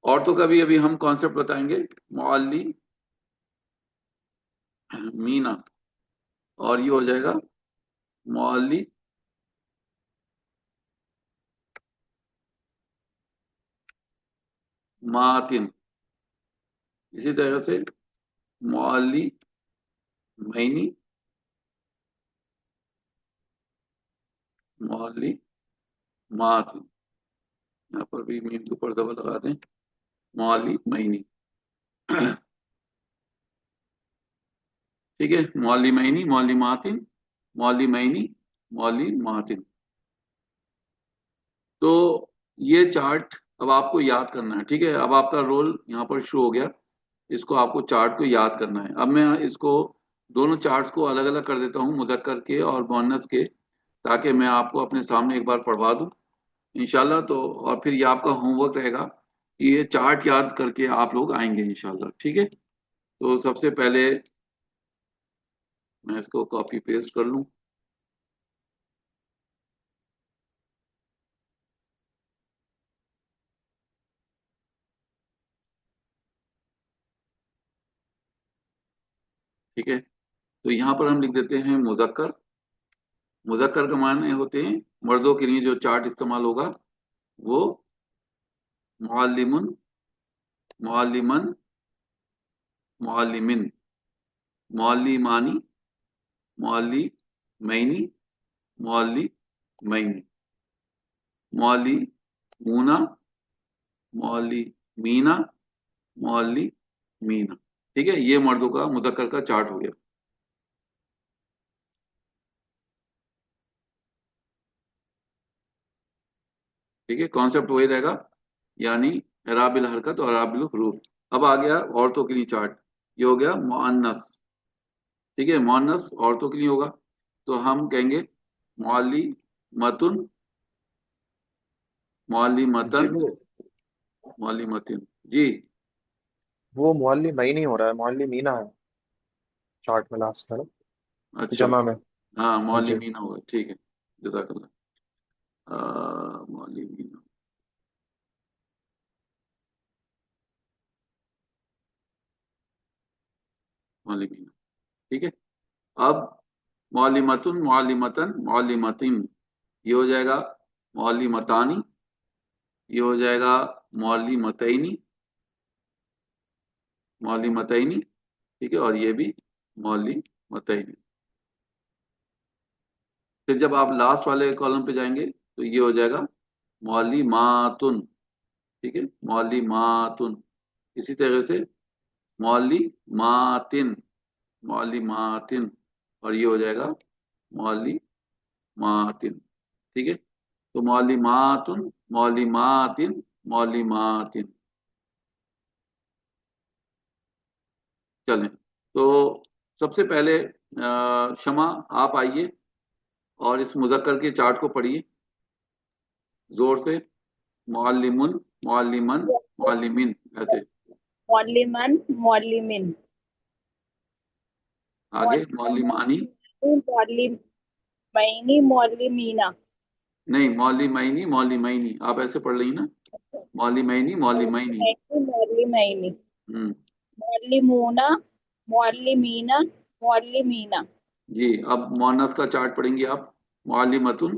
عورتوں کا بھی ابھی ہم کانسیپٹ بتائیں گے، معلمین، اور یہ ہو جائے گا معلماتن. اسی طرح سے معلمین، معلمات، یہاں پر بھی میم کے اوپر زبر لگا دیں، معلمین. ٹھیک ہے. معلمین، معلماتن، معلمین، معلماتن. تو یہ چارٹ اب آپ کو یاد کرنا ہے، ٹھیک ہے؟ اب آپ کا رول یہاں پر شو ہو گیا، اس کو آپ کو چارٹ کو یاد کرنا ہے۔ اب میں اس کو دونوں چارٹس کو الگ الگ کر دیتا ہوں، مذکر کے اور مؤنث کے، تاکہ میں آپ کو اپنے سامنے ایک بار پڑھوا دوں انشاءاللہ۔ تو اور پھر یہ آپ کا ہوم ورک رہے گا کہ یہ چارٹ یاد کر کے آپ لوگ آئیں گے انشاءاللہ، ٹھیک ہے؟ تو سب سے پہلے میں اس کو کاپی پیسٹ کر لوں۔ ٹھیک ہے، تو یہاں پر ہم لکھ دیتے ہیں مذکر۔ مذکر کا معنی ہوتے ہیں مردوں کے لیے جو چارٹ استعمال ہوگا وہ معلمن، معلمن، معلمن، معلمانی، معلمینی، معلمین، معلمون، معلمینا، معلمینا۔ ٹھیک ہے، یہ مردوں کا مذکر کا چارٹ ہو گیا۔ ٹھیک ہے، کانسیپٹ وہی رہے گا، یعنی اعراب الحرکت اور اعراب الحروف۔ اب آ گیا عورتوں کے لیے چارٹ، یہ ہو گیا مؤنث۔ ٹھیک ہے، مؤنث عورتوں کے لیے ہوگا تو ہم کہیں گے معلمتن، معلمتن، جی معلمتن۔ جی وہ معلمین ہی ہو رہا ہے، معلمینا ہے چارٹ میں لاسٹ طرف اچھا، جمع میں۔ ہاں جی معلمین ہوگا، ٹھیک ہے، جزاک اللہ۔ معلمین، معلمین، ٹھیک ہے۔ اب معلمتن، معلمتن، معلمتن، یہ ہو جائے گا معلمتانی، یہ ہو جائے گا معلمتینی، معلمتینی، ٹھیک ہے، اور یہ بھی معلمتینی۔ پھر جب آپ لاسٹ والے کالم پہ جائیں گے تو یہ ہو جائے گا معلماتن، ٹھیک ہے، معلماتن۔ اسی طرح سے معلماتن، معلماتن، اور یہ ہو جائے گا معلماتن، ٹھیک ہے۔ تو معلماتن، معلماتن، معلماتن۔ چلیں، تو سب سے پہلے شمع آپ آئیے اور اس مذکر کے چارٹ کو پڑھیے زور سے۔ معلمن، معلمن، معلمین، ایسے معلمن، معلمین، آگے معلمانی، معلمینی، معلمینا، نہیں معلمینی، معلمینی، آپ ایسے پڑھ رہی نا، معلمینی، معلمینی۔ معلمینی، ہوں، معلمونا، معلمینا، معلمینا، جی اب مؤنث کا چارٹ پڑھیں گے آپ۔ معلمتن،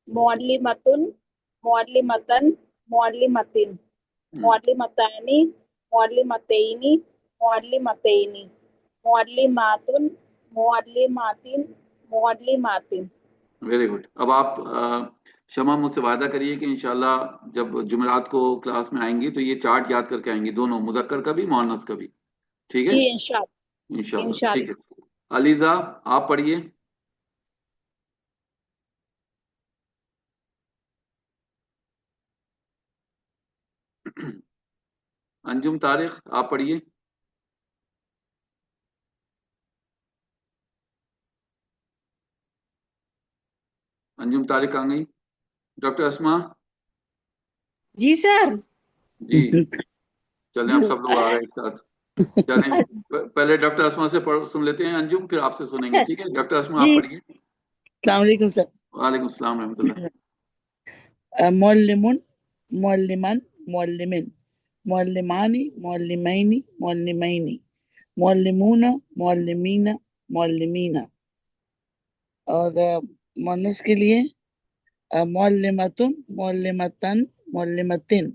معلمتن، معلمتن، معلمتن، معلمتانی، معلمتینی، معلمتینی، معلماتن، معلماتن، معلماتن۔ Very good. اب آپ شمع مجھ سے وعدہ کریے کہ انشاءاللہ جب جمعرات کو کلاس میں آئیں گی تو یہ چارٹ یاد کر کے آئیں گی، دونوں مذکر کا بھی مؤنث کا بھی، ٹھیک ہے جی انشاءاللہ، انشاءاللہ، ٹھیک انشاءاللہ۔ ہے۔ علیزہ آپ پڑھیے۔ انجم طارق آپ پڑھیے۔ انجم طارق آ گئی۔ ڈاکٹر اسما، جی سر۔ جی چلیں، اب سب لوگ آ رہے ہیں ایک ساتھ۔ چلیں پہلے ڈاکٹر اسما سے سن لیتے ہیں انجم، پھر آپ سے سنیں گے، ٹھیک ہے؟ ڈاکٹر اسما آپ جی پڑھیے۔ السلام علیکم سر۔ وعلیکم السلام رحمۃ اللہ۔ معلمون، معلمان، معلمین، معلمانی، معلمینی، معلمینی، معلمون، معلمین، معلمینا، اور مؤنث کے لیے معلمتن، معلمتن، معلمتن،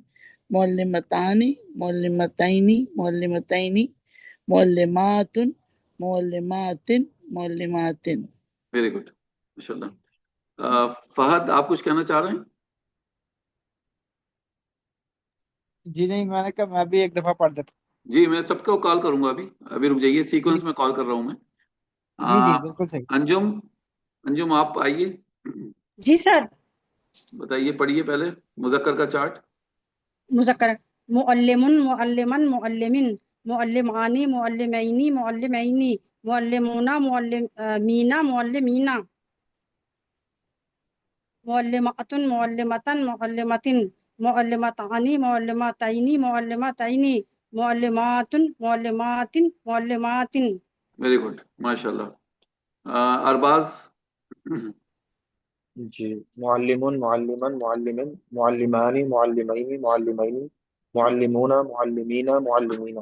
معلمتانی، معلمتینی، معلمتینی، معلماتن، معلماتن، معلماتن۔ ویری گڈ، ماشاء اللہ۔ فہد آپ کچھ کہنا چاہ رہے ہیں؟ جی نہیں، میں نے کہا میں بھی ایک دفعہ پڑھ دیتا جی میں سب کو کال کروں گا، ابھی رک جائیے، سیکوینس میں کال کر رہا ہوں میں۔ جی جی بالکل صحیح۔ انجم، انجم آپ آئیے۔ جی سر۔ بتائیے، پڑھیے پہلے مذکر کا چارٹ. مذکر معلم معلمن معلمین معلمانی معلمینی معلمینی معلمون معلمین معلمینا معلمات معلمتن معلمتن معلمتانی معلمتینی معلمتینی معلمات معلمات معلمات. ویری گڈ، ماشاء اللہ. ارباز. جی، معلمون معلمن معلمن معلمانی معلمین معلمین معلمون معلمین معلمین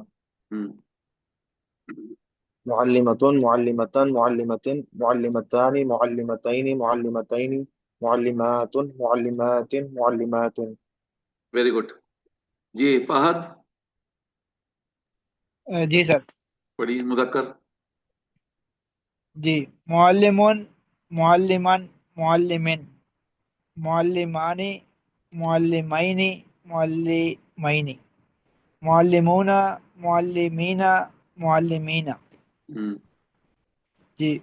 معلمتن معلمتن معلمتن معلمتان معلمتین معلمتین معلمات معلمات معلمات. Very good. جی فہد جی سر. پڑھیے مذکر. جی، معلمون معلمن معلمین معلمانی معلمینی معلمینی معلمون معلمین معلمین. جی،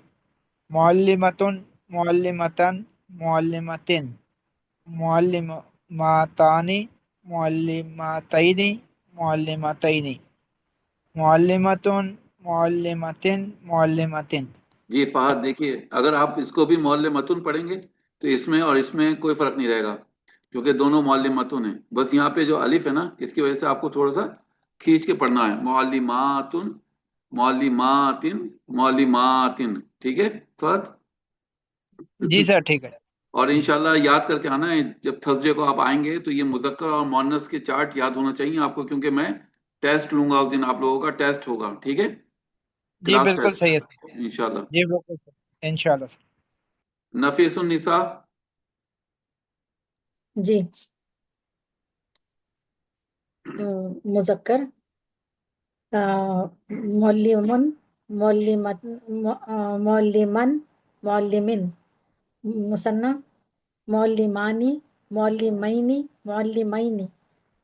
معلمتن معلمتن معلمتن معلماتانی معلمتین معلمتین معلمتن معلمتن معلمتن. جی فہد دیکھیے، اگر آپ اس کو بھی معلمتن پڑھیں گے تو اس میں اور اس میں کوئی فرق نہیں رہے گا، کیونکہ دونوں معلمتن ہیں. بس یہاں پہ جو الف ہے نا، اس کی وجہ سے آپ کو تھوڑا سا کھینچ کے پڑھنا ہے. معلماتن معلماتن معلماتن. ٹھیک ہے فہد؟ جی سر ٹھیک ہے. اور انشاءاللہ یاد کر کے آنا ہے، جب تھرسڈے کو آپ آئیں گے تو یہ مذکر اور مؤنث کے چارٹ یاد ہونا چاہیے آپ کو، کیونکہ میں ٹیسٹ لوں گا اس دن، آپ لوگوں کا ٹیسٹ ہوگا. ٹھیک ہے؟ جی کلاس بالکل ٹیسٹ صحیح ہے سر. انشاءاللہ. جی بالکل سر انشاءاللہ سر. نفیس النساء. جی. مذکر معلمن معلمن معلمن مثنی معلمانی معلمینی معلمینی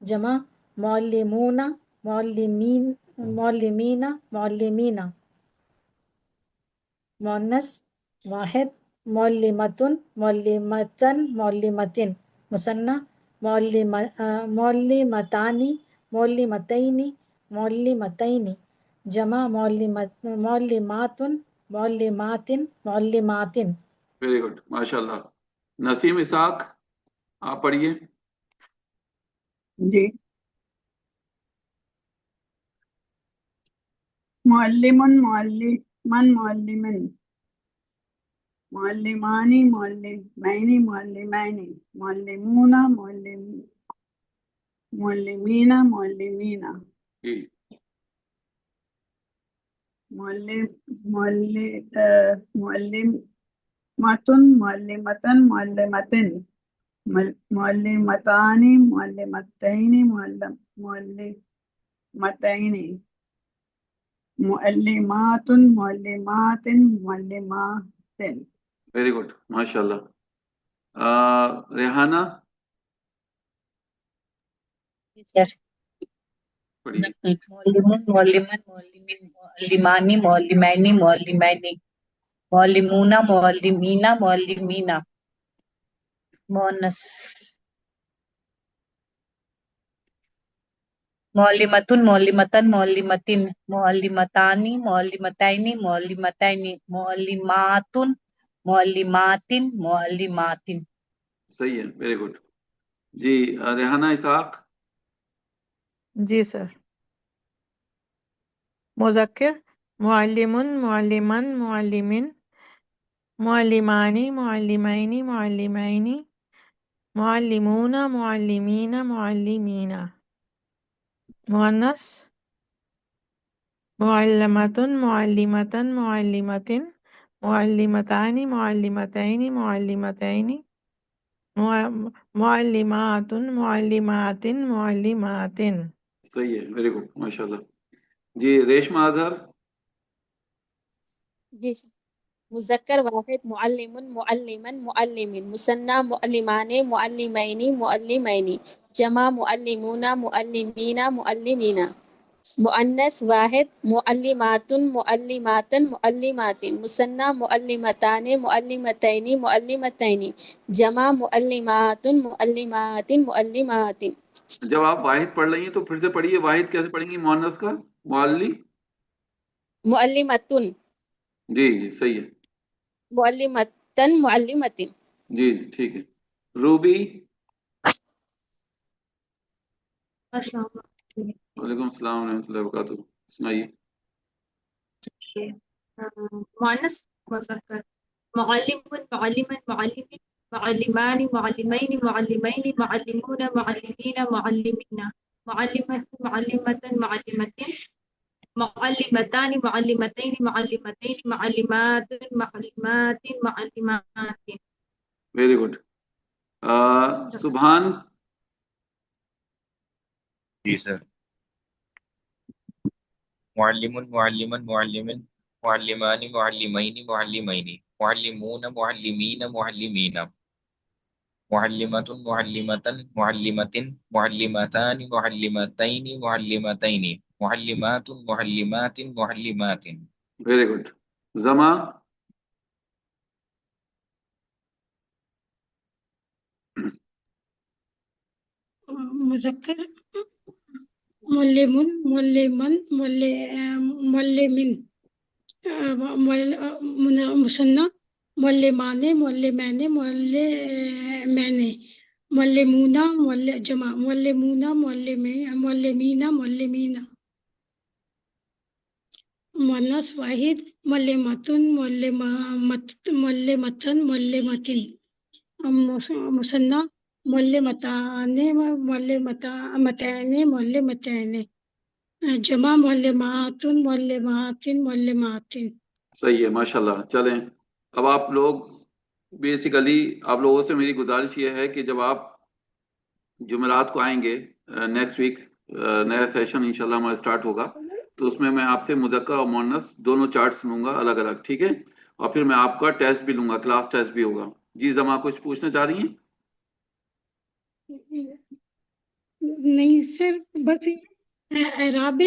جمع معلمون معلمین معلمین معلمینا مؤنث واحد معلمتن معلمتن معلمتن مثنی معلمتانی معلمتین معلمتین جمع معلمات معلمات معلمات. ویری گڈ، ماشاء اللہ. نسیم اسحاق آپ پڑھیے. جی. معلمن معلمن معلمن معلمانی معلمینی معلمینی معلمون معلمین معلمینا جی معلمتن معلمتن معلمتن معلمتانی معلمتین معلمتین معلمات معلمات معلمات. ویری گڈ، ماشاء اللہ. ریحانہ سر. پڑھیے. معلمون معلمن معلمین معلمانی معلمینی معلمینی معلمون معلمین معلمینا مؤنث معلمتن معلمتن معلمتن معلمتانی معلمتین معلمتین معلمات معلمات معلمات. صحیح ہے، ویری گڈ. جی ریحانہ اسحاق. جی سر. مذکر معلمن معلمن معلمین معلمانی معلمین معلمین معلمون معلمین معلمین مؤنث معلمتن معلمتن معلمتن معلمتان معلمتین معلمتین معلمات معلمات معلمات. صحیح ہے، ویری گڈ، ماشاء اللہ. جی ریشمہ اظہر. جی مذکر واحد معلم معلمن معلمین مثنی معلمان معلمین معلمین جمع معلمون معلمین معلمین मुअन्नस वाहिद मुअल्लिमातुन मुअल्लिमातन मुअल्लिमातिन मुसन्ना मुअल्लिमताने मुअल्लिमतैनी मुअल्लिमतैनी जमा मुअल्लिमातुन मुअल्लिमातिन मुअल्लिमातिन। जब आप वाहिद पढ़ रही हैं तो फिर से पढ़िए, वाहिद कैसे पढ़ेंगी मुअन्नस का? मुअल्ली, मुअल्लिमतुन जी जी सही है, मुअल्लिमतन मुअल्लिमतिन। जी जी ठीक है। रूबी, वालेकुम सलाम रहमतुल्लाहि व बरकातुहू, सुनाइए। मुअन्नस मुज़क्कर मुअल्लिमुन मुअल्लिमन मुअल्लिमिन मुअल्लिमानी मुअल्लिमैनी मुअल्लिमैनी मुअल्लिमूना मुअल्लिमीना मुअल्लिमीना मुअल्लिमतुन मुअल्लिमतन मुअल्लिमतिन मुअल्लिमतानी मुअल्लिमतैनी मुअल्लिमतैनी मुअल्लिमातुन मुअल्लिमातिन मुअल्लिमातिन। Very good. Subhan, ji sir. मुअल्लिमुन मुअल्लिमन मुअल्लिमिन मुअल्लिमानी मुअल्लिमैनी मुअल्लिमैनी मुअल्लिमूना मुअल्लिमीना मुअल्लिमीना मुअल्लिमतुन मुअल्लिमतन मुअल्लिमतिन मुअल्लिमतानी मुअल्लिमतैनी मुअल्लिमतैनी मुअल्लिमातुन मुअल्लिमातिन मुअल्लिमातिन। Very good. जमा, मुज़क्कर मुअल्लिमुन मुअल्लिमन मुअल्लिमिन मुसन्ना मुअल्लिमाने मुअल्लिमैने मुअल्लिमैने मुअल्लिमूना जमा मुअल्लिमूना मुअल्लिमीना मुअल्लिमीना मुअन्नस वाहिद मुअल्लिमतुन मुअल्लिमतन मुअल्लिमतिन मुसन्ना मुअल्लिमताने मुअल्लिमतैने मुअल्लिमतैने जमा मुअल्लिमातुन मुअल्लिमातिन मुअल्लिमातिन। सही है, माशाल्लाह। चलें, अब आप लोग बेसिकली, आप लोगों से मेरी गुजारिश ये है कि जब आप जुमेरात को आएंगे नेक्स्ट वीक, नया सेशन इंशाल्लाह हमारा स्टार्ट होगा, तो उसमें मैं आपसे मुज़क्कर और मुअन्नस दोनों चार्ट सुनूंगा अलग अलग, ठीक है? और फिर मैं आपका टेस्ट भी लूंगा, क्लास टेस्ट भी होगा। जी जमा, कुछ पूछना चाह रही हैं? नहीं सर, बस एराबे,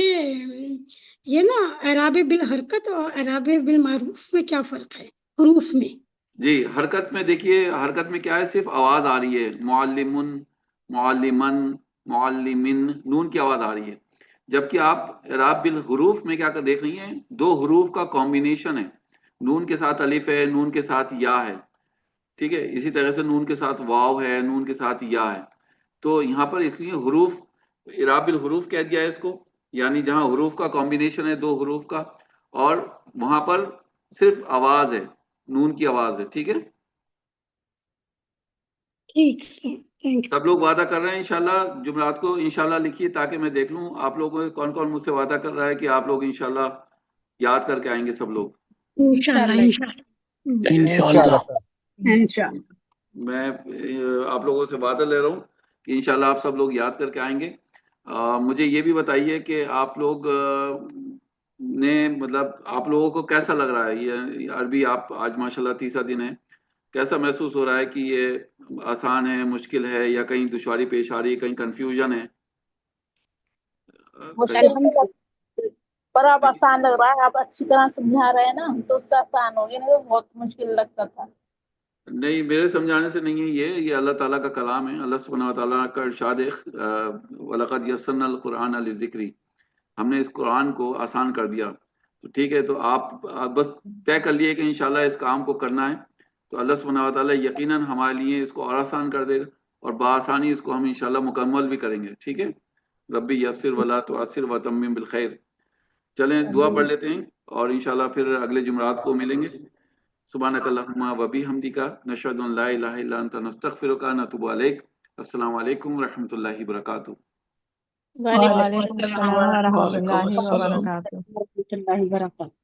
ये ना एराबे बिल हरकत और एराबे बिल मारूफ में क्या फर्क है हरूफ में? जी, हरकत में देखिए, हरकत में क्या है, सिर्फ आवाज आ रही है, मुअल्लिमुन मुअल्लिमन मुअल्लिमिन, नून की आवाज आ रही है। जबकि आप इराब बिल हुरूफ में क्या कर देख रही हैं, दो हुरूफ का कॉम्बिनेशन है, नून के साथ अलिफ है, नून के साथ या है, ठीक है? इसी तरह से नून के साथ वाव है, नून के साथ या है। तो यहाँ पर इसलिए हुरूफ, इराब बिल हुरूफ कह दिया है इसको, यानी जहाँ हुरूफ का कॉम्बिनेशन है दो हुरूफ का, और वहां पर सिर्फ आवाज है, नून की आवाज है, ठीक है? ठीक सर, थैंक सब लोग वादा कर रहे हैं इंशाल्लाह जुमेरात को, इंशाल्लाह लिखिए ताकि मैं देख लूं आप लोगों कौन कौन मुझसे वादा कर रहा है कि आप लोग इंशाल्लाह याद करके आएंगे सब लोग। यू इंशाल्लाह इंशाल्लाह इंशाल्लाह सर। इंशाल्लाह। मैं आप लोगों से वादा ले रहा हूँ कि इंशाल्लाह आप सब लोग याद करके आएंगे। मुझे ये भी बताइए कि आप लोग ने मतलब आप लोगों को कैसा लग रहा है ये अरबी? आप आज माशाल्लाह तीसरा दिन है, कैसा महसूस हो रहा है कि ये आसान है, मुश्किल है, या कहीं दुश्वारी पेश आ रही है, कहीं कंफ्यूजन है? मुश्किल तो लग- पर अब आसान लग रहा है, आप अच्छी तरह समझा रहे हैं ना, तो उससे आसान हो गया, नहीं तो बहुत मुश्किल लगता था। नहीं, मेरे समझाने से नहीं है, ये अल्लाह ताला का कलाम है, अल्लाह सुब्हानहू व तआला का इरशाद है, वलक़द यस्सरनल कुरआन लिज़िक्री, हमने इस कुरान को आसान कर दिया। तो ठीक है, तो आप बस तय कर लिए कि इंशाल्लाह इस काम को करना है, तो अल्लाह सुब्हानहू व तआला यकीनन हमारे लिए इसको और आसान कर देगा, और बआसानी इसको हम इंशाल्लाह मुकम्मल भी करेंगे, ठीक है? रब्बी यस्सिर वला तुअस्सिर व तम्मिम बिल खैर। चलें दुआ पढ़ लेते हैं और इंशाल्लाह फिर अगले जुमरात को मिलेंगे। सुब्हानक अल्लाहुम्मा व बिहम्दिका नशहदु अन ला इलाहा इल्ला अंता नस्तगफिरुका व नतूबु अलैक। अस्सलामु अलैकुम व रहमतुल्लाहि व बरकातुहू। वालेकुम वालेकुम अस्सलाम अस्सलाम व वालेकुम रहमतुल्लाहि व अस्सलाम। बरकातुहू। रहमतुल्लाहि व बरकातुहू।